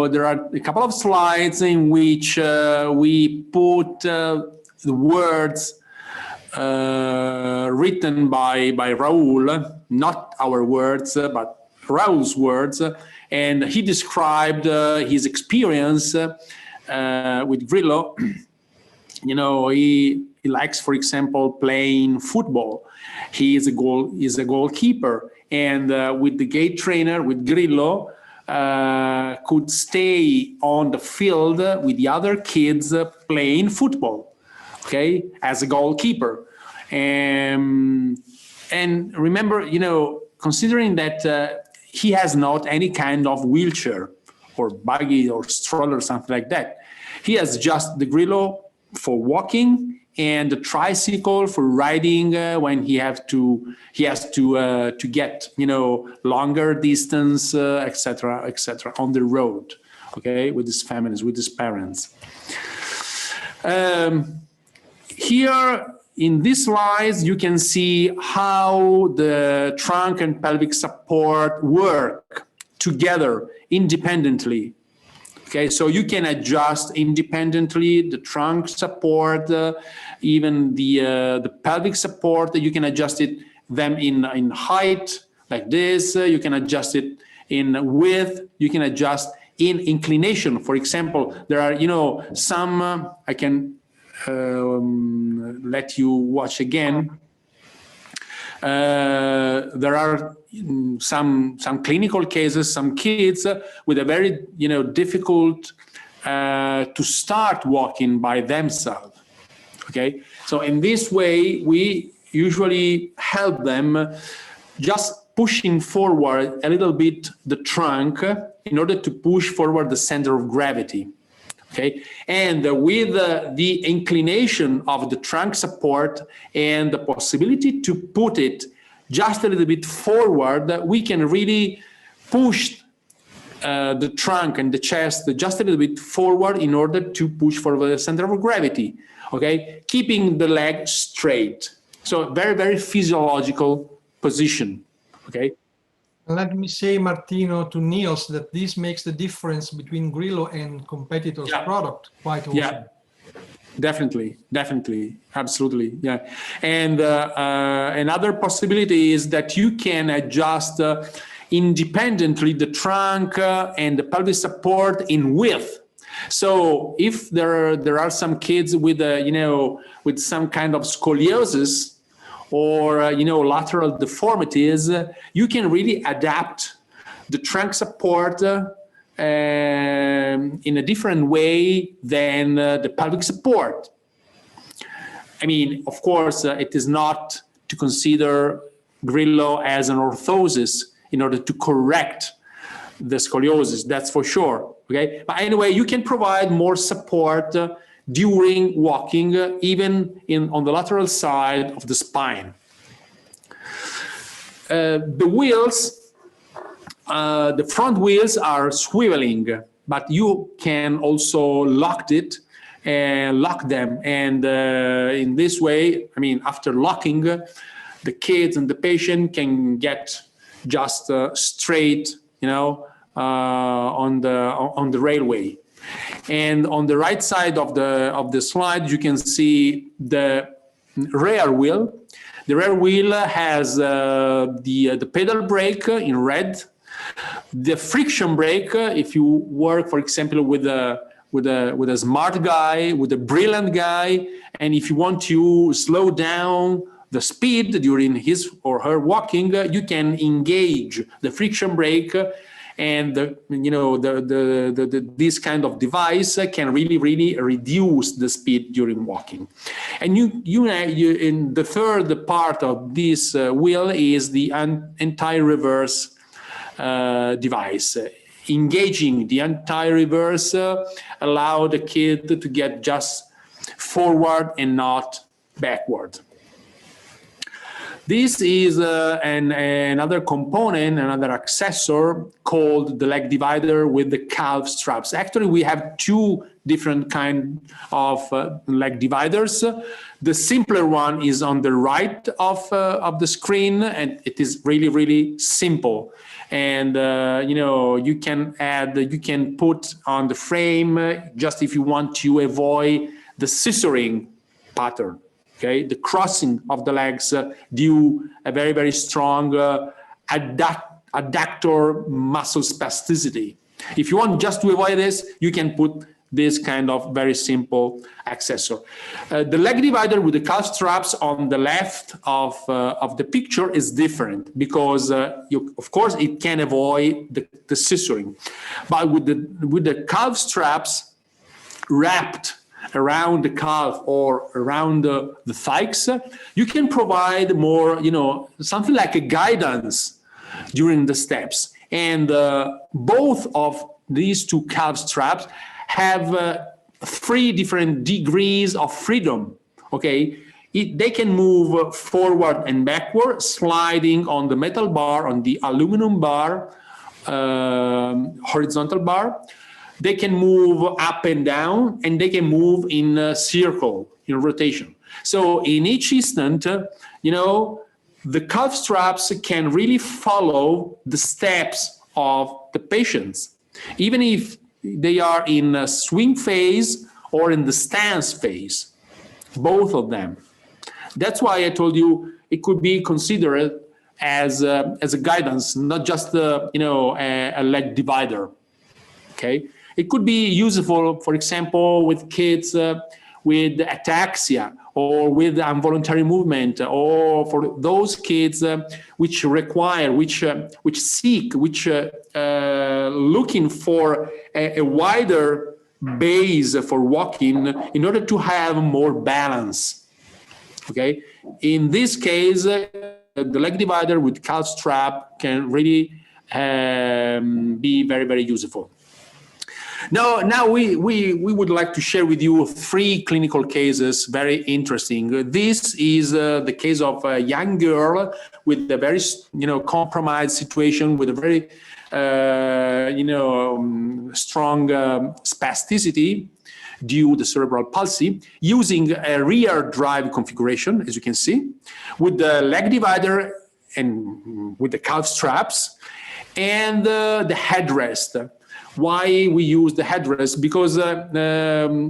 there are a couple of slides in which we put the words written by Raoul, not our words, but Raoul's words. And he described his experience with Grillo. He likes, for example, playing football. He is a goalkeeper. And with the gate trainer, with Grillo, could stay on the field with the other kids playing football, okay, as a goalkeeper. And remember, considering that he has not any kind of wheelchair or buggy or stroller, something like that. He has just the Grillo for walking and the tricycle for riding when he has to get longer distance, etc., on the road, okay, with his families, with his parents. Here in these slides, you can see how the trunk and pelvic support work together independently. Okay, so you can adjust independently the trunk support, even the pelvic support. You can adjust them in height like this. You can adjust it in width. You can adjust in inclination. For example, there are some I can let you watch again. There are some clinical cases, some kids with a very difficult to start walking by themselves. Okay, so in this way we usually help them just pushing forward a little bit the trunk in order to push forward the center of gravity. Okay, and with the inclination of the trunk support and the possibility to put it just a little bit forward, we can really push the trunk and the chest just a little bit forward in order to push forward the center of gravity. Okay, keeping the leg straight. So very, very physiological position. Okay. Let me say, Martino, to Niels, that this makes the difference between Grillo and competitors' product quite awesome. Yeah, definitely, absolutely, yeah. And another possibility is that you can adjust independently the trunk and the pelvic support in width. So if there are some kids with with some kind of scoliosis or lateral deformities, you can really adapt the trunk support in a different way than the pelvic support. I mean, of course, it is not to consider Grillo as an orthosis in order to correct the scoliosis, that's for sure. Okay, but anyway, you can provide more support during walking, even on the lateral side of the spine. The wheels, the front wheels are swiveling, but you can also lock them, and in this way, I mean, after locking, the kids and the patient can get just straight, you know, on the railway. And on the right side of the slide, you can see the rear wheel. The rear wheel has the pedal brake in red, the friction brake. If you work, for example, with a smart guy, with a brilliant guy, and if you want to slow down the speed during his or her walking, you can engage the friction brake, and this kind of device can really reduce the speed during walking. And you in the third part of this wheel is the anti-reverse device. Engaging the anti-reverse allow the kid to get just forward and not backward. This is another component, another accessor called the leg divider with the calf straps. Actually, we have two different kinds of leg dividers. The simpler one is on the right of the screen, and it is really simple. And you can put on the frame just if you want to avoid the scissoring pattern. Okay, the crossing of the legs due a very strong adductor muscle spasticity. If you want just to avoid this, you can put this kind of very simple accessor. The leg divider with the calf straps on the left of the picture is different because of course it can avoid the scissoring, but with the calf straps wrapped around the calf or around the thighs, you can provide more, something like a guidance during the steps. And both of these two calf straps have 3 different degrees of freedom. Okay, they can move forward and backward, sliding on the metal bar, on the aluminum bar, horizontal bar. They can move up and down, and they can move in a circle, in rotation. So in each instant, the calf straps can really follow the steps of the patients, even if they are in a swing phase or in the stance phase, both of them. That's why I told you it could be considered as a guidance, not just a leg divider. Okay. It could be useful, for example, with kids with ataxia or with involuntary movement, or for those kids which seek looking for a wider base for walking in order to have more balance. Okay, in this case, the leg divider with calf strap can really be very useful. Now we would like to share with you 3 clinical cases, very interesting. This is the case of a young girl with a very compromised situation, with a very strong spasticity due to cerebral palsy, using a rear drive configuration, as you can see, with the leg divider and with the calf straps and the headrest. Why we use the headrest? Because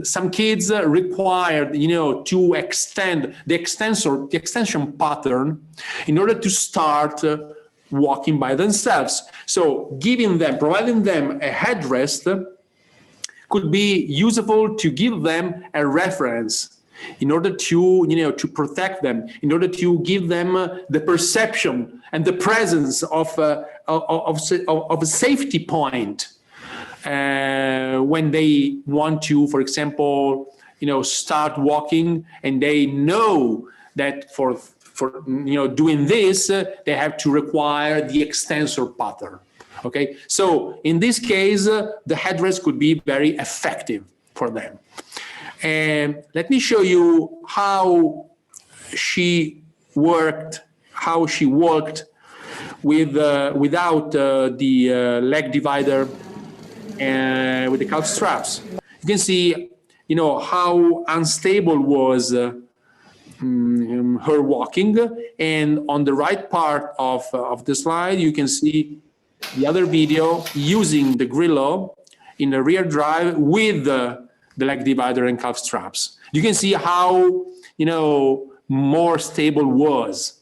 some kids required, to extend the extension pattern in order to start walking by themselves. So providing them a headrest could be useful to give them a reference in order to, to protect them, in order to give them the perception and the presence of a safety point. When they want to, for example, start walking, and they know that for doing this, they have to require the extensor pattern. Okay, so in this case, the headrest could be very effective for them. And let me show you how she walked with without the leg divider and with the calf straps. You can see, you know, how unstable was her walking. And on the right part of the slide, you can see the other video using the Grillo in the rear drive with the leg divider and calf straps. You can see how, you know, more stable was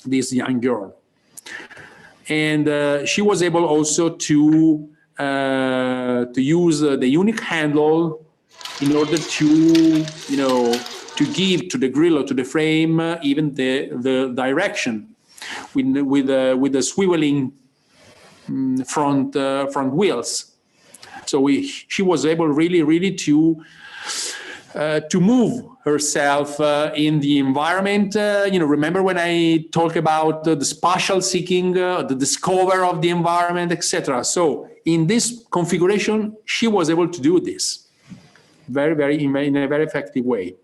this young girl. And she was able also to use the unique handle in order to, you know, to give to the Grillo, to the frame, even the direction with the swiveling front wheels. So she was able really to move herself in the environment. You know, remember when I talk about the spatial seeking, the discover of the environment, etc. So in this configuration, she was able to do this in a very effective way.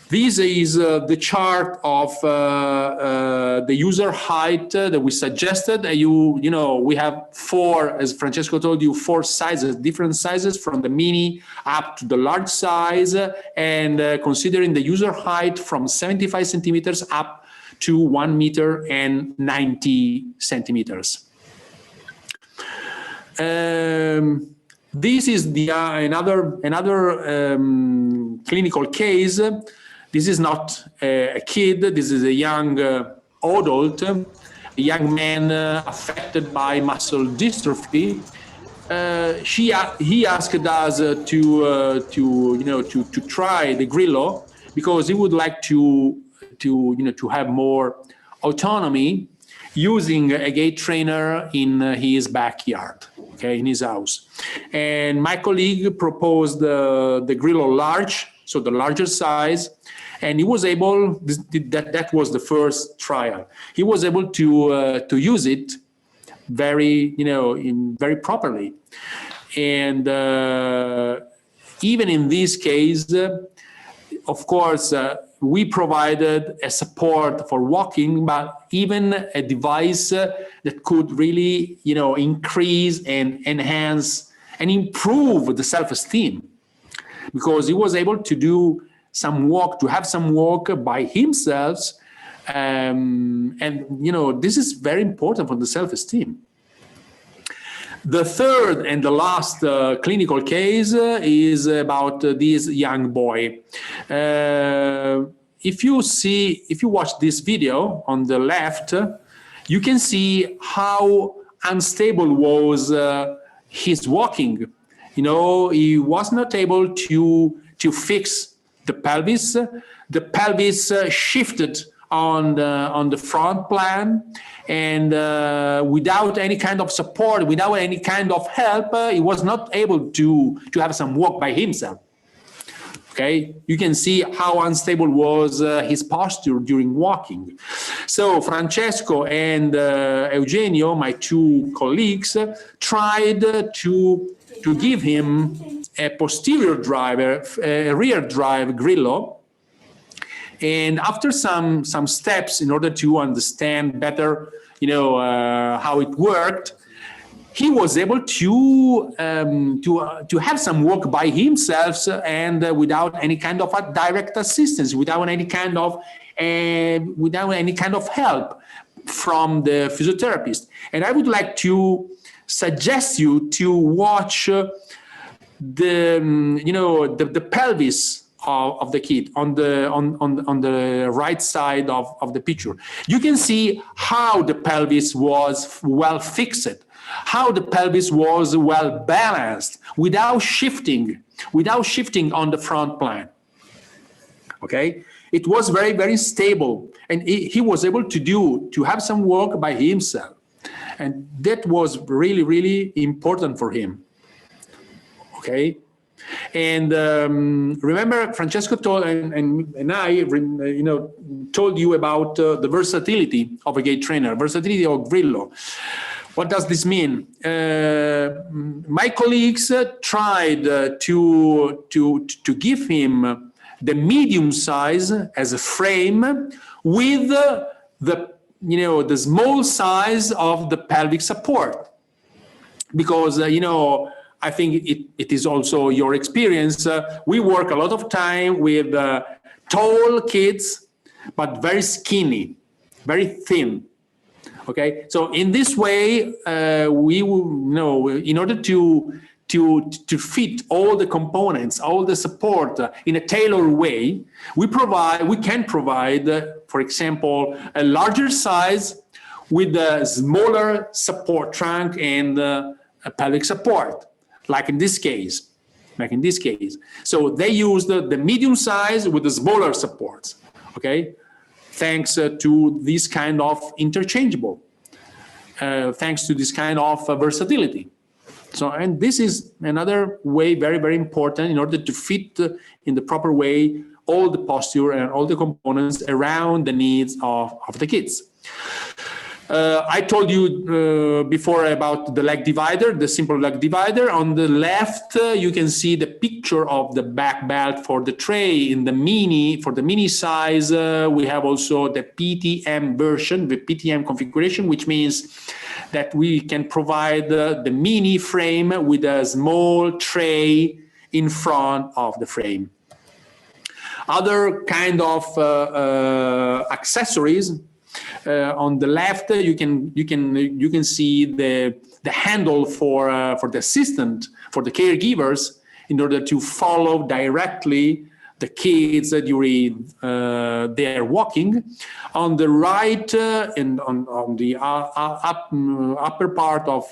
This is the chart of the user height that we suggested. You know, we have four, as Francesco told you, four sizes, different sizes from the mini up to the large size, and considering the user height from 75 centimeters up to 1 meter and 90 centimeters. This is the another clinical case. This is not a kid, this is a young adult, a young man affected by muscle dystrophy. He asked us to try the Grillo because he would like to have more autonomy using a gait trainer in his backyard, okay, in his house. And my colleague proposed the Grillo large, so the larger size. And he was able, that was the first trial. He was able to use it very properly. And even in this case, of course, we provided a support for walking, but even a device that could really, increase and enhance and improve the self-esteem, because he was able to do have some walk by himself. And, this is very important for the self-esteem. The third and the last clinical case is about this young boy. If you watch this video on the left, you can see how unstable was his walking. He was not able to fix the pelvis. The pelvis shifted on the front plan, and without any kind of support, without any kind of help, he was not able to have some walk by himself. Okay, you can see how unstable was his posture during walking. So Francesco and Eugenio, my two colleagues, tried to give him a posterior driver, a rear drive Grillo. And after some steps in order to understand better, how it worked, he was able to have some work by himself and without any kind of a direct assistance, without any kind of help from the physiotherapist. And I would like to suggest you to watch the pelvis of the kid on the right side of the picture. You can see how the pelvis was well fixed, how the pelvis was well balanced without shifting on the front plan. Okay, it was very, very stable, and he was able to have some work by himself, and that was really, really important for him. Okay. And remember, Francesco told and I, told you about the versatility of a gait trainer, versatility of Grillo. What does this mean? My colleagues tried to give him the medium size as a frame with the small size of the pelvic support, because I think it is also your experience. We work a lot of time with tall kids, but very skinny, very thin. Okay, so in this way, we will in order to fit all the components, all the support in a tailored way, we can provide, for example, a larger size with a smaller support trunk and a pelvic support, like in this case. So they used the medium size with the smaller supports. Okay. Thanks to this kind of interchangeable, thanks to this kind of versatility. So, and this is another way, very, very important in order to fit in the proper way all the posture and all the components around the needs of the kids. I told you before about the leg divider, the simple leg divider. On the left, you can see the picture of the back belt for the tray. In the for the mini size, we have also the PTM version, the PTM configuration, which means that we can provide the mini frame with a small tray in front of the frame. Other kind of accessories. On the left, you can see the handle for the assistant, for the caregivers, in order to follow directly the kids during their walking. On the right and on the upper part of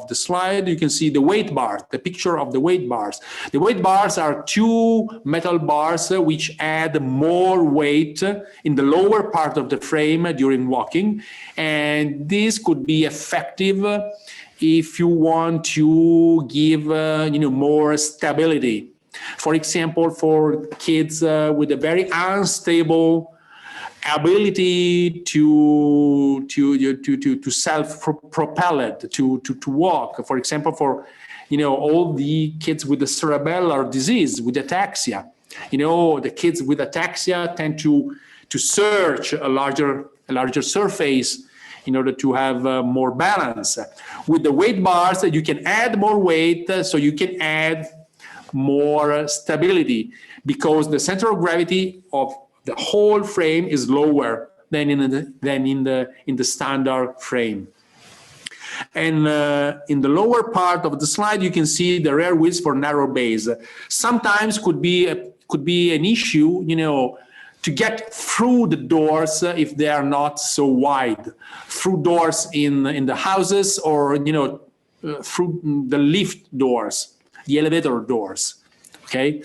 the slide, you can see the weight bars, the picture of the weight bars. The weight bars are two metal bars which add more weight in the lower part of the frame during walking, and this could be effective if you want to give more stability. For example, for kids with a very unstable ability to self-propel, to walk. For example, for all the kids with the cerebellar disease, with ataxia. The kids with ataxia tend to search a larger surface in order to have more balance. With the weight bars, you can add more weight, so you can add more stability, because the center of gravity of the whole frame is lower than in the standard frame. And in the lower part of the slide, you can see the rear wheels for narrow base. Sometimes could be an issue, to get through the doors if they are not so wide, through doors in the houses, or through the lift doors, the elevator doors. Okay,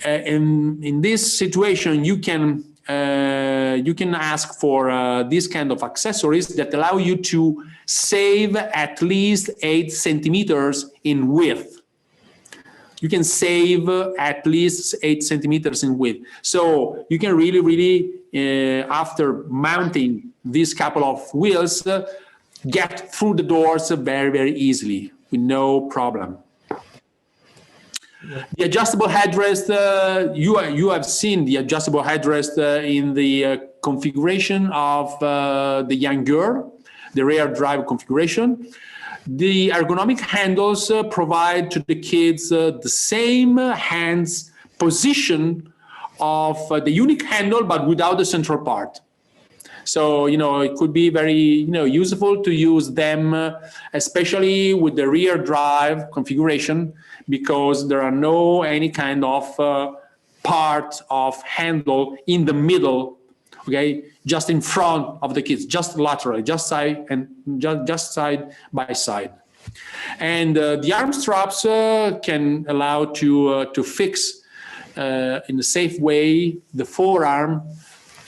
and in this situation, you can ask for these kind of accessories that allow you to save at least 8 centimeters in width. You can save at least 8 centimeters in width. So you can really, after mounting these couple of wheels, get through the doors very, very easily with no problem. The adjustable headrest, you have seen the adjustable headrest in the configuration of the young girl, the rear drive configuration. The ergonomic handles provide to the kids the same hands position of the unique handle, but without the central part. So, it could be very, useful to use them, especially with the rear drive configuration, because there are no any kind of part of handle in the middle, okay, just in front of the kids, just laterally, just side and just side by side. And the arm straps can allow to fix in a safe way the forearm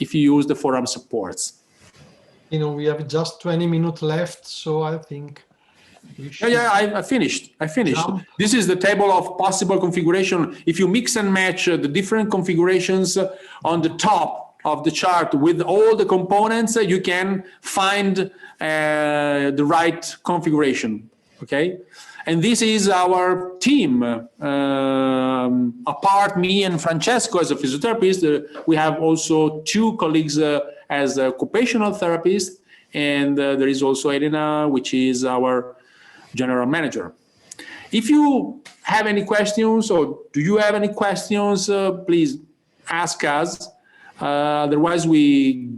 if you use the forearm supports. We have just 20 minutes left, so I think Yeah, I finished. Jump. This is the table of possible configuration. If you mix and match the different configurations on the top of the chart with all the components, you can find the right configuration. Okay, and this is our team. Apart me and Francesco as a physiotherapist, we have also two colleagues as occupational therapists, and there is also Elena, which is our general manager. If you have any questions, or do you have any questions, please ask us. Otherwise, we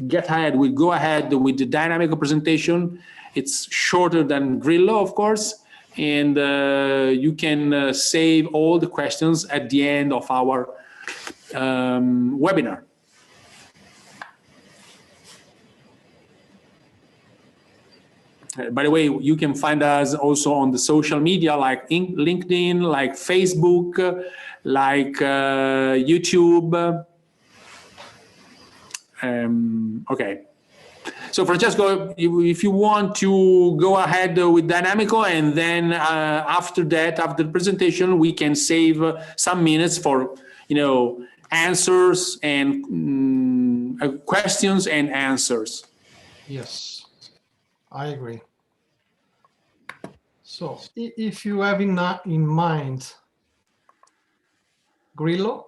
get ahead. We go ahead with the dynamic presentation. It's shorter than Grillo, of course, and you can save all the questions at the end of our webinar. By the way, you can find us also on the social media like LinkedIn, like Facebook, like YouTube. Okay. So Francesco, if you want to go ahead with Dynamico, and then after that, after the presentation, we can save some minutes for, answers and questions and answers. Yes, I agree. So if you have in mind Grillo,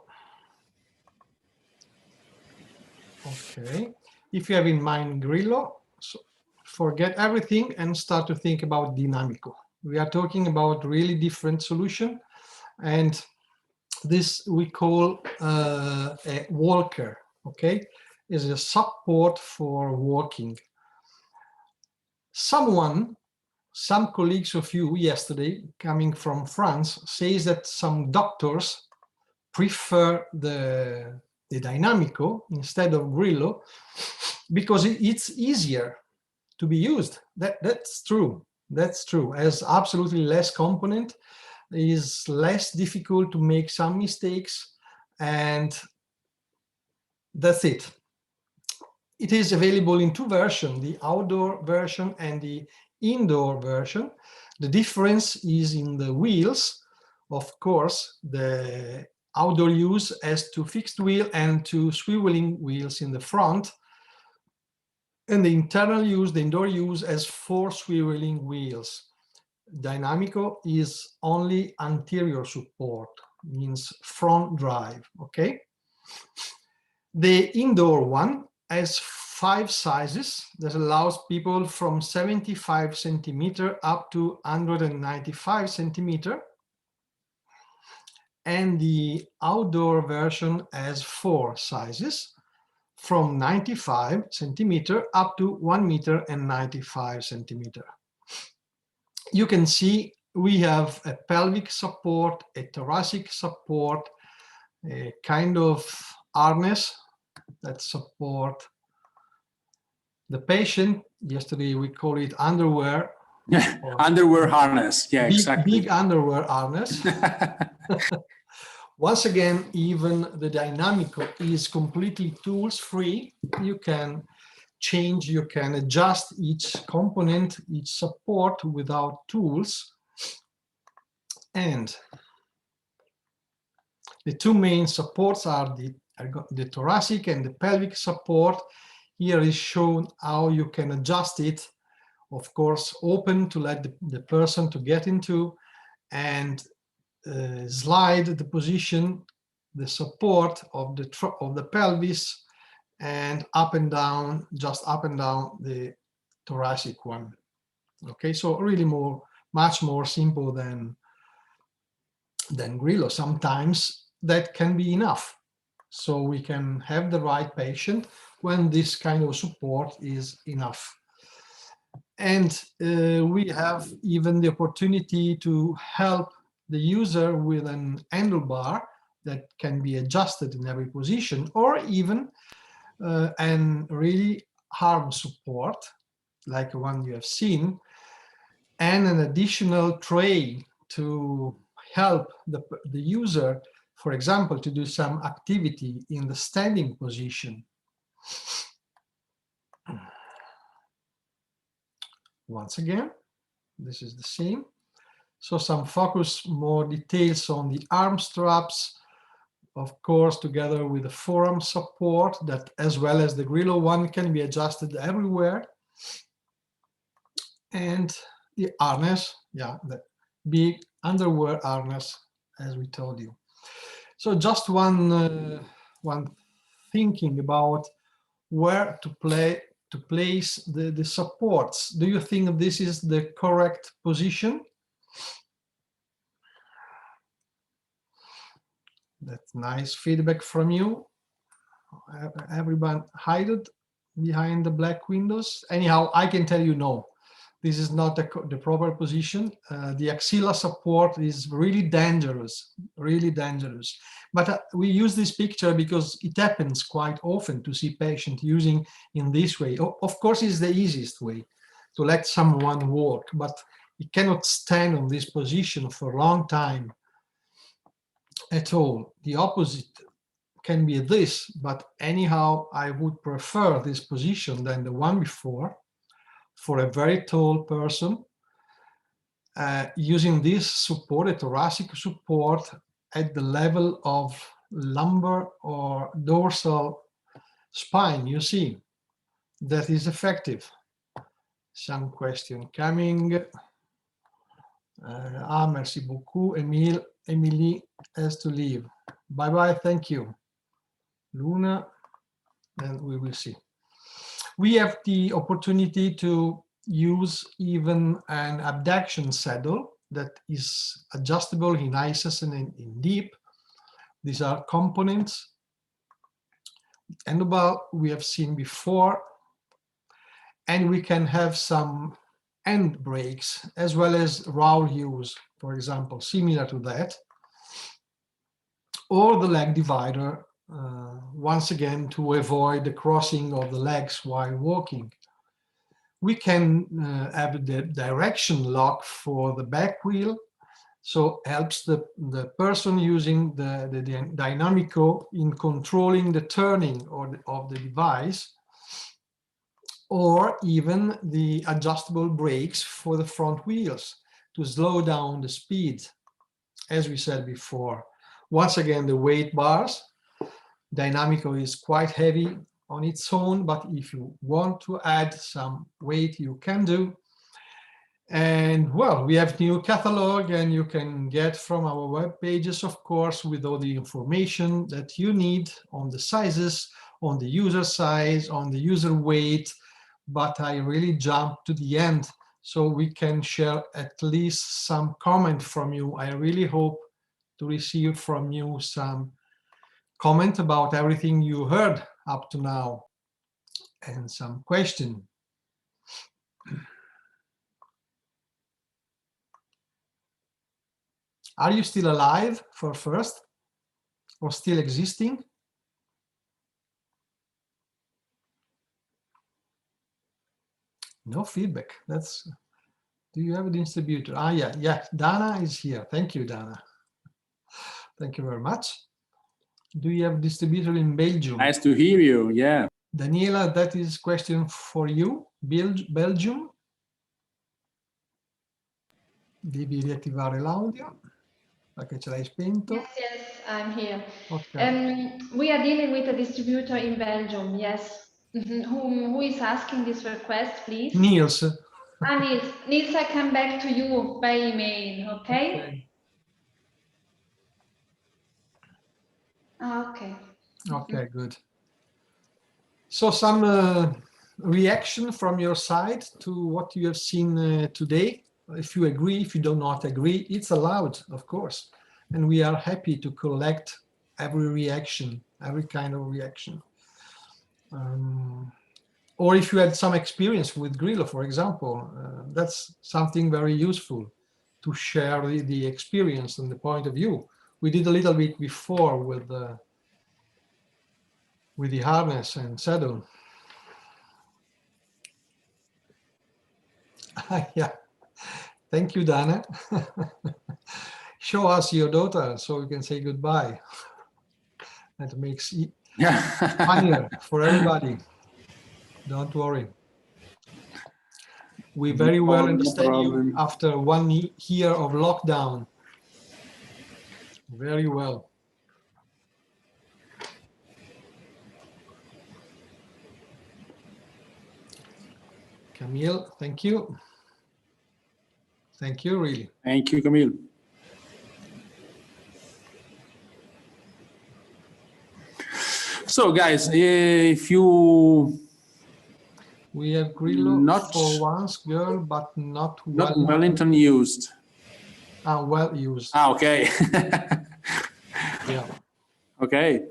okay. If you have in mind Grillo, so forget everything and start to think about Dynamico. We are talking about really different solution, and this we call a walker, okay? Is a support for walking. Some colleagues of you yesterday coming from France says that some doctors prefer the Dynamico instead of Grillo because it's easier to be used. That's true. That's true. Has absolutely less component, is less difficult to make some mistakes, and that's it. It is available in two versions, the outdoor version and the indoor version. The difference is in the wheels. Of course, the outdoor use has two fixed wheel and two swiveling wheels in the front. And the internal use, the indoor use, has 4 swiveling wheels. Dynamico is only anterior support, means front drive, okay? The indoor one has 5 sizes that allows people from 75 centimeter up to 195 centimeter. And the outdoor version has 4 sizes from 95 centimeter up to 1 meter and 95 centimeter. You can see we have a pelvic support, a thoracic support, a kind of harness that support the patient. Yesterday we call it underwear. Underwear harness. Yeah, exactly. Big underwear harness. Once again, even the Dynamico is completely tools free. You can change, you can adjust each component, each support without tools. And the two main supports are the thoracic and the pelvic support. Here is shown how you can adjust it. Of course, open to let the person to get into, and slide the position, the support of the pelvis, and up and down, just up and down the thoracic one. Okay, so really much more simple than Grillo. Sometimes that can be enough. So we can have the right patient when this kind of support is enough. And we have even the opportunity to help the user with an handlebar that can be adjusted in every position, or even and really arm support, like the one you have seen, and an additional tray to help the user, for example, to do some activity in the standing position. Once again, This is the same. So some focus, more details on the arm straps, of course, together with the forearm support, that as well as the Grillo one can be adjusted everywhere. And the harness, yeah, the big underwear harness, as we told you. So just one thinking about where to place the supports. Do you think this is the correct position? That's nice feedback from you. Everyone hide it behind the black windows. Anyhow, I can tell you no. This is not the proper position. The axilla support is really dangerous, really dangerous. But we use this picture because it happens quite often to see patients using in this way. Of course, it's the easiest way to let someone work, but it cannot stand on this position for a long time at all. The opposite can be this, but anyhow, I would prefer this position than the one before. For a very tall person, using this support, a thoracic support, at the level of lumbar or dorsal spine, you see, that is effective. Some question coming. Merci beaucoup. Emily has to leave. Bye-bye, thank you. Luna, and we will see. We have the opportunity to use even an abduction saddle that is adjustable in ISIS and in deep. These are components. Handlebar we have seen before, and we can have some end brakes as well as roll use, for example, similar to that, or the leg divider. Once again, to avoid the crossing of the legs while walking. We can have the direction lock for the back wheel, so helps the person using the Dynamico in controlling the turning of the device, or even the adjustable brakes for the front wheels to slow down the speed, as we said before. Once again, the weight bars. Dynamico is quite heavy on its own, but if you want to add some weight, you can do. And well, we have new catalog, and you can get from our web pages, of course, with all the information that you need on the sizes, on the user size, on the user weight. But I really jumped to the end so we can share at least some comment from you. I really hope to receive from you some comment about everything you heard up to now and some question. Are you still alive for first or still existing? No feedback. That's, do you have a distributor? Ah, yeah, Dana is here. Thank you, Dana. Thank you very much. Do you have a distributor in Belgium? Nice to hear you, yeah. Daniela, that is question for you. Belgium. Devi riattivare l'audio perché ce l'hai spento. Yes, I'm here. Okay. We are dealing with a distributor in Belgium, yes. Who is asking this request, please? Niels. Niels, I come back to you by email, okay? Okay. Okay, good. So some reaction from your side to what you have seen today. If you agree, if you do not agree, it's allowed, of course. And we are happy to collect every reaction, every kind of reaction. Or if you had some experience with Grillo, for example, that's something very useful to share the experience and the point of view. We did a little bit before with the harness and saddle. Yeah, thank you, Dana. Show us your daughter so we can say goodbye. That makes it funnier for everybody. Don't worry. We very well No understand you problem. after 1 year of lockdown. Very well. Camille, thank you. Thank you, really. Thank you, Camille. So, guys, if you We have Grillo Not- for once, girl, but not Wellington used. well used. Ah, okay. Yeah. Okay.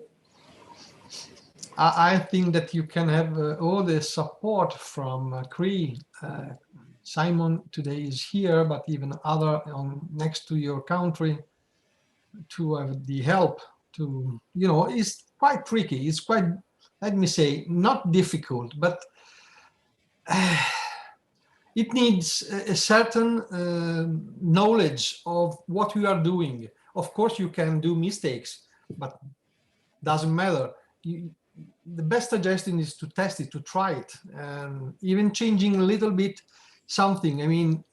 I think that you can have all the support from CREE. Simon today is here, but even other next to your country to have the help to, you know, it's quite tricky. It's quite, let me say, not difficult, but it needs a certain knowledge of what you are doing. Of course, you can do mistakes, but doesn't matter. The best suggestion is to test it, to try it, and even changing a little bit something. I mean,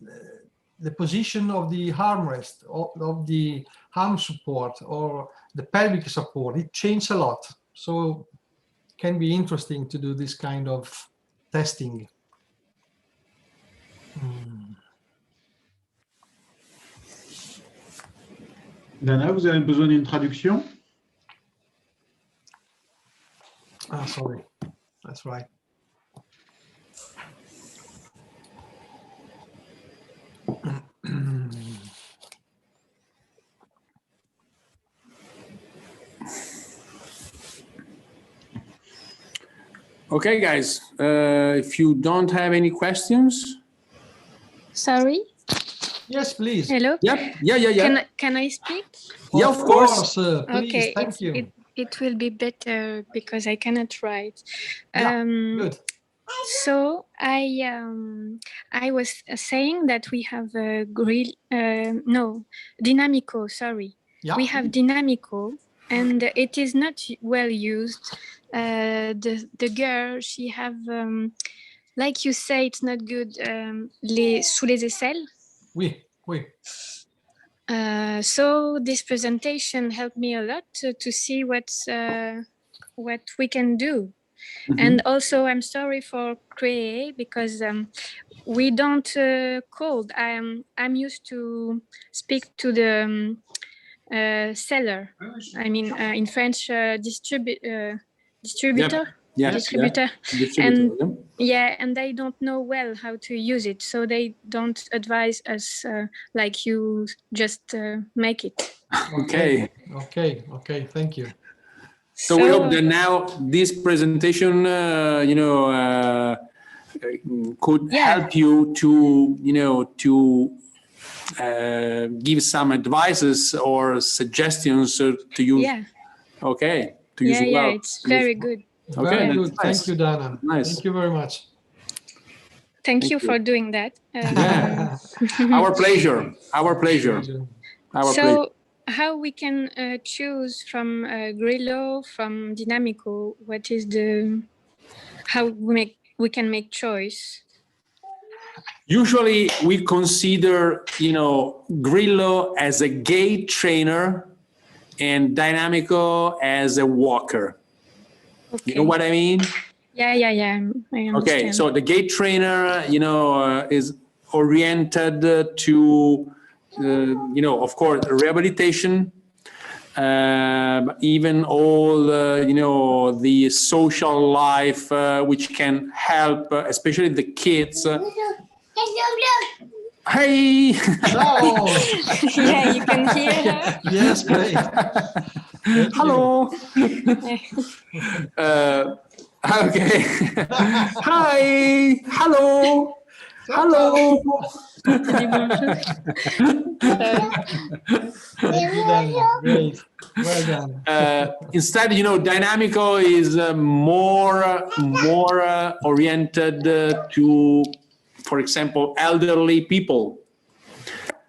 the position of the armrest, of the arm support, or the pelvic support, it changes a lot. So it can be interesting to do this kind of testing. Dana, vous avez besoin d'une traduction? Ah, sorry, that's right. Okay, guys, if you don't have any questions. Sorry. Yes, please. Hello. Yep. Yeah. Can I speak? Yeah, of course. Please, Okay. thank you. It will be better because I cannot write. Yeah, good. So I was saying that we have a Dynamico. Sorry. Yeah. We have Dynamico, and it is not well used. The girl, she have like you say, it's not good. Sous les aisselles. Oui. So this presentation helped me a lot to see what we can do. Mm-hmm. And also I'm sorry for CREE because we don't code. I'm used to speak to the seller. I mean in French distributor. Yep. Yes, distributor. Yeah. And they don't know well how to use it, so they don't advise us like you just make it. Okay, thank you. So we hope that now this presentation could help you to give some advices or suggestions to use. Okay, to use well. It's very good. Okay, very good. Nice. Thank you, Dana. Nice. Thank you very much. Thank you for doing that. Our pleasure. So how we can choose from Grillo, from Dynamico? What is how we can make choice? Usually we consider, Grillo as a gait trainer and Dynamico as a walker. Okay. You know what I mean? Yeah. I understand. Okay, so the gait trainer, is oriented to, of course, rehabilitation, even all, the social life, which can help, especially the kids. Hey! Oh. Yeah, you can hear her. Yes, great. Hello. Okay. Hi. Hello. Hello. Great. Well done. Instead, Dynamico is more oriented to, for example, elderly people.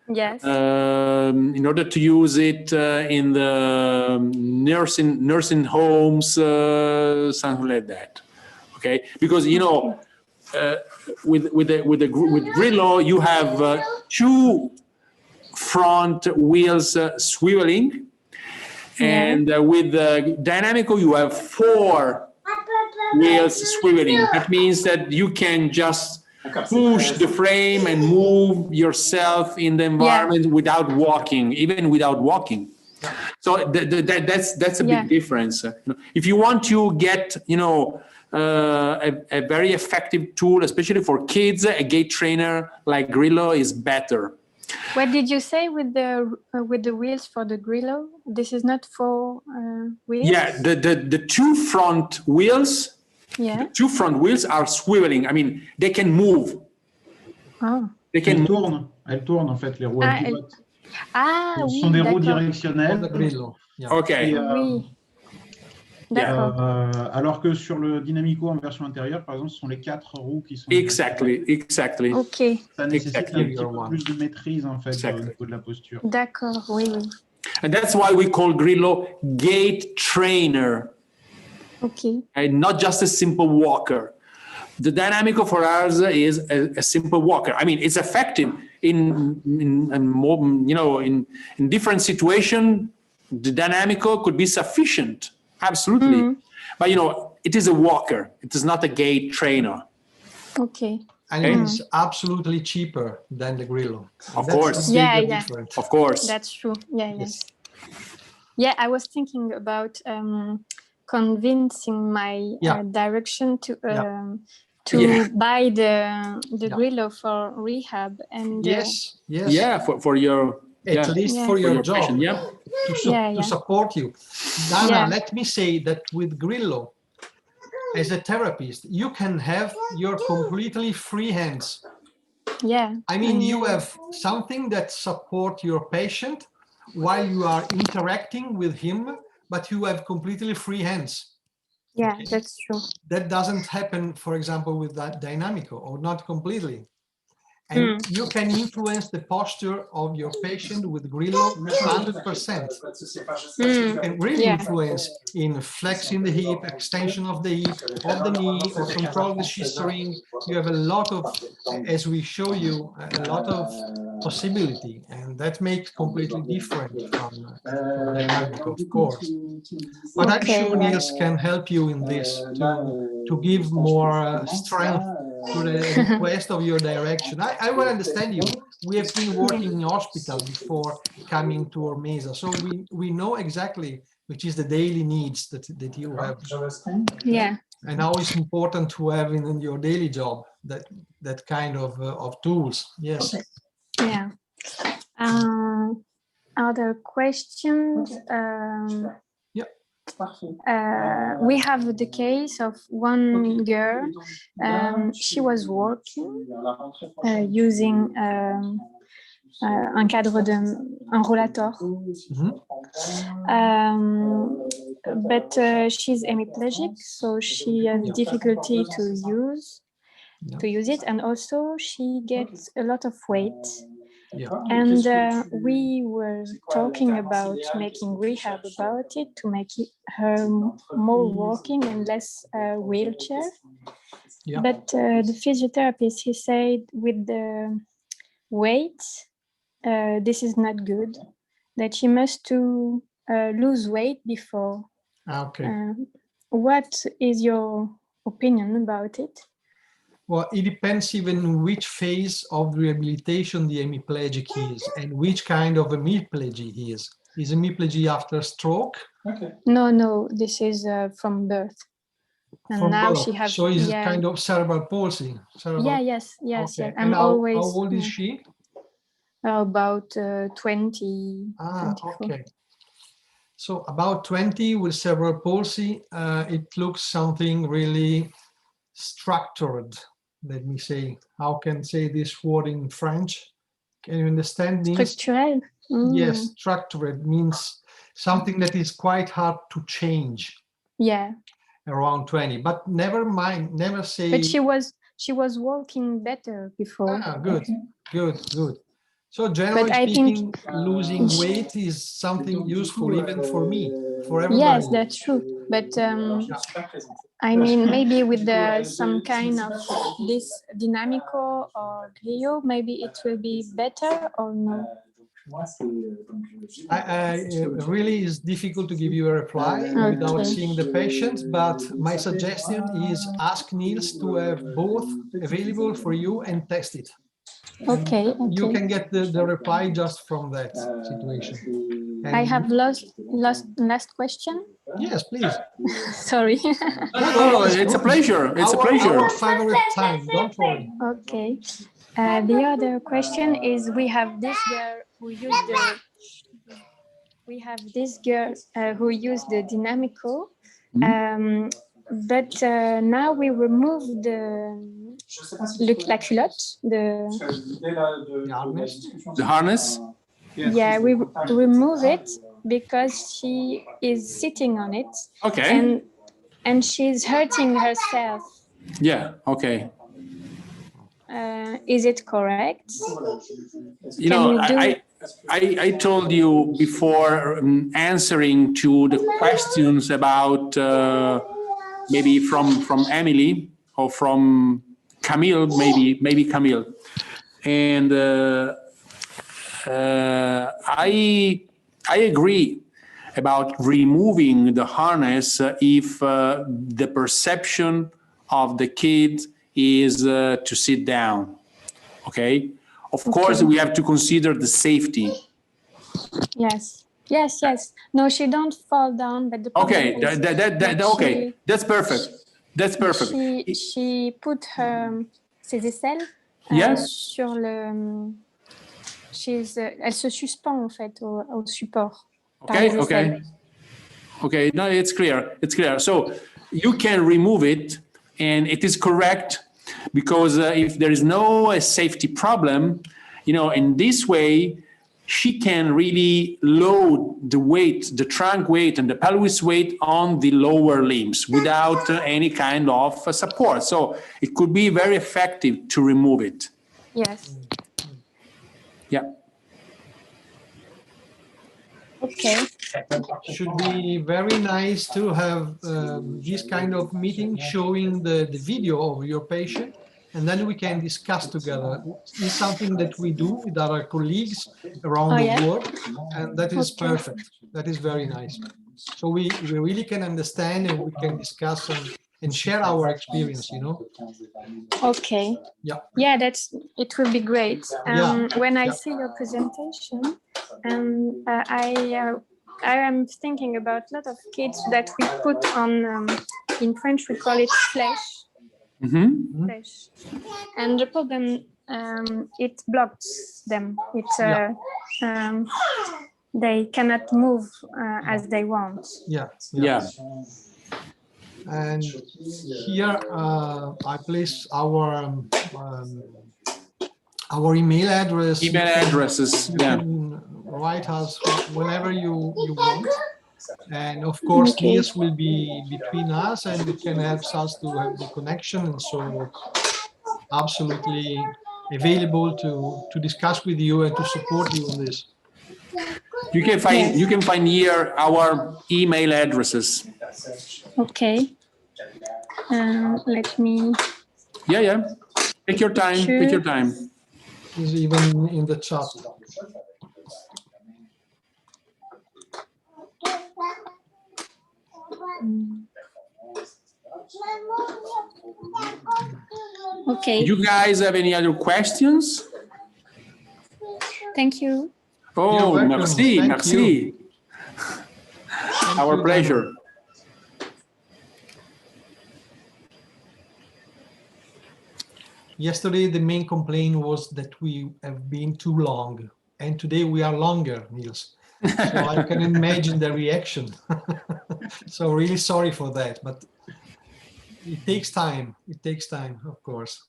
Yes. In order to use it in the nursing homes, something like that. Okay, because with Grillo, you have 2 front wheels swiveling, and with the Dynamico, you have 4 wheels swiveling. That means that you can just push the frame and move yourself in the environment without walking, even without walking. So that's a big difference. If you want to get, a very effective tool, especially for kids, a gait trainer like Grillo is better. What did you say with the wheels for the Grillo? This is not for wheels? Yeah, the 2 front wheels. Yeah. The 2 front wheels are swiveling. I mean, they can move. Oh. They can move. Elles tournent en fait, les roues. Ce sont des roues directionnelles. Okay. Oui. D'accord. Alors que sur le Dynamico en version intérieure, par exemple, ce sont les 4 roues qui sont. Exactly. Ok. Ça nécessite un petit peu plus de maîtrise en fait au niveau de la posture. D'accord, oui. And that's why we call Grillo gait trainer. Okay. And not just a simple walker. The Dynamico for us is a simple walker. I mean, it's effective in different situations. The Dynamico could be sufficient, absolutely. But it is a walker. It is not a gait trainer. Okay. And it is absolutely cheaper than the Grillo. Of course. Yeah. Of course. That's true. Yes. Yeah, I was thinking about convincing my direction to buy the Grillo for rehab and yes for your at least for your job patient, to support you. Dana, let me say that with Grillo, as a therapist, you can have your completely free hands. I mean, you have something that support your patient while you are interacting with him, but you have completely free hands. Yeah, that's true. That doesn't happen, for example, with that Dynamico, or not completely. And you can influence the posture of your patient with Grillo 100%. You can really influence in flexing the hip, extension of the hip, of the knee, or control the shistering. You have a lot of, as we show you, a lot of possibility, and that makes completely different from Dynamico, of course. But I'm sure Niels can help you in this to give more strength to the request of your direction. I will understand you. We have been working in hospital before coming to Ormesa, so we know exactly which is the daily needs that you have. Yeah. And how it's important to have in your daily job that kind of tools. Yes. Yeah. Other questions? We have the case of one girl. She was working using un rollator. But she's hemiplegic, so she has difficulty to use it, and also she gets a lot of weight. And we were talking about making rehab about it to make her more walking and less wheelchair. But the physiotherapist, he said with the weight, this is not good, that she must lose weight before. What is your opinion about it? Well, it depends even which phase of rehabilitation the hemiplegic is and which kind of hemiplegia he is. Is hemiplegia after stroke? No, this is from birth. And from now birth. she has. So it's kind of cerebral palsy. Yes. Okay. I'm always. How old is she? About 20. 24. Okay. So about 20 with cerebral palsy, it looks something really structured. Let me say, how can I say this word in French? Can you understand this? Structural. Yes, structured means something that is quite hard to change. Yeah. Around 20, but never mind, never say. But she was walking better before. Good. So generally But I speaking, think losing weight is something useful even for me, for everybody. yes, that's true. But I mean, maybe with some kind of this Dynamico or Grillo, maybe it will be better or no? It really is difficult to give you a reply without seeing the patient, but my suggestion is ask Niels to have both available for you and test it. Okay, You okay. can get the reply just from that situation. And I have last question. yes, please. Sorry. Oh, it's a pleasure. It's a pleasure. Our favorite time. Don't worry. Okay. The other question is we have this girl who used the Dynamico, but now we remove la culotte, The harness. The harness? Yes. yeah, we remove it because she is sitting on it. Okay. And she's hurting herself. Yeah, okay. Is it correct? You know, I told you before answering to the questions about maybe from Emily or from Camille, maybe Camille. And I agree about removing the harness if the perception of the kid is to sit down. Okay. Of course, we have to consider the safety. Yes. No, she don't fall down, but the Okay, okay. That's perfect. That's perfect. She put ses aisselles sur le. Elle se suspend en fait au support. Okay. No, it's clear. It's clear. So you can remove it, and it is correct. Because if there is no safety problem, you know, in this way, she can really load the weight, the trunk weight and the pelvis weight on the lower limbs without any kind of support. So it could be very effective to remove it. Yes. Yeah. Okay. Should be very nice to have this kind of meeting showing the video of your patient, and then we can discuss together. It's something that we do with our colleagues around the world, and that is perfect. That is very nice. So we really can understand and we can discuss and share our experience, you know. Okay. Yeah. Yeah, it will be great. When I see your presentation, I am thinking about a lot of kids that we put on, in French we call it flèche. Flèche. And the problem, it blocks them. They cannot move as they want. Yeah. And here I place our email address. Email addresses. You can write us whenever you want. And of course, Niels will be between us and it can help us to have the connection. And so absolutely available to discuss with you and to support you on this. You can find here our email addresses. Okay. Let me. Yeah. Take your time. Sure. Take your time. It's even in the chat. Okay. You guys have any other questions? Thank you. Oh, merci. Our pleasure. Yesterday, the main complaint was that we have been too long, and today we are longer, Niels. So I can imagine the reaction. So really sorry for that, but it takes time. It takes time, of course.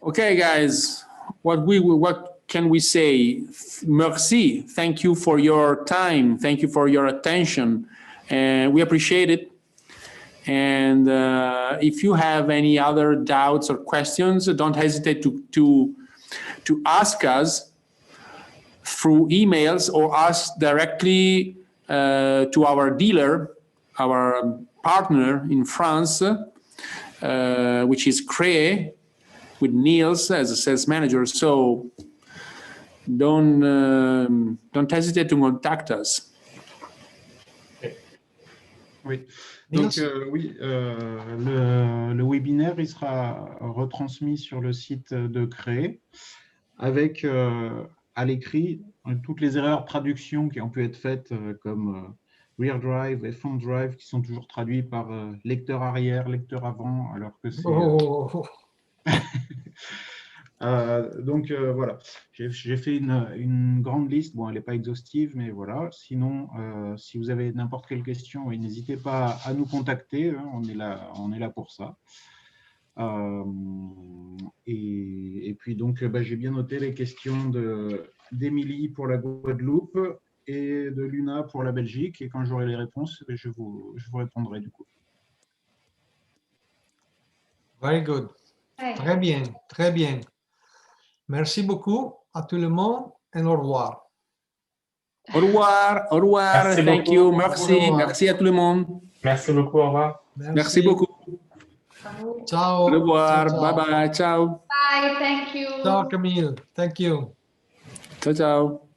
Okay, guys, what can we say? Merci. Thank you for your time. Thank you for your attention. And we appreciate it. And if you have any other doubts or questions, don't hesitate to ask us through emails or ask directly to our dealer, our partner in France, which is CREE, with Niels as a sales manager. So don't hesitate to contact us. Oui. Donc oui, le webinaire il sera retransmis sur le site de CREE avec à l'écrit toutes les erreurs de traduction qui ont pu être faites comme rear drive et front drive qui sont toujours traduits par lecteur arrière, lecteur avant, alors que c'est... donc voilà, j'ai fait une grande liste. Bon, elle n'est pas exhaustive, mais voilà. Sinon, si vous avez n'importe quelle question, n'hésitez pas à nous contacter. Hein, on est là pour ça. Et puis donc, j'ai bien noté les questions d'Émilie pour la Guadeloupe et de Luna pour la Belgique. Et quand j'aurai les réponses, je vous répondrai du coup. Very good. Très bien, très bien. Merci beaucoup à tout le monde et au revoir. Au revoir, au revoir. Merci Thank beaucoup. you, merci, merci à tout le monde. Merci beaucoup, au revoir. Merci beaucoup. Ciao. Au revoir, Ciao, bye ciao. bye, ciao. Bye, thank you. Ciao Camille, thank you. Ciao, ciao.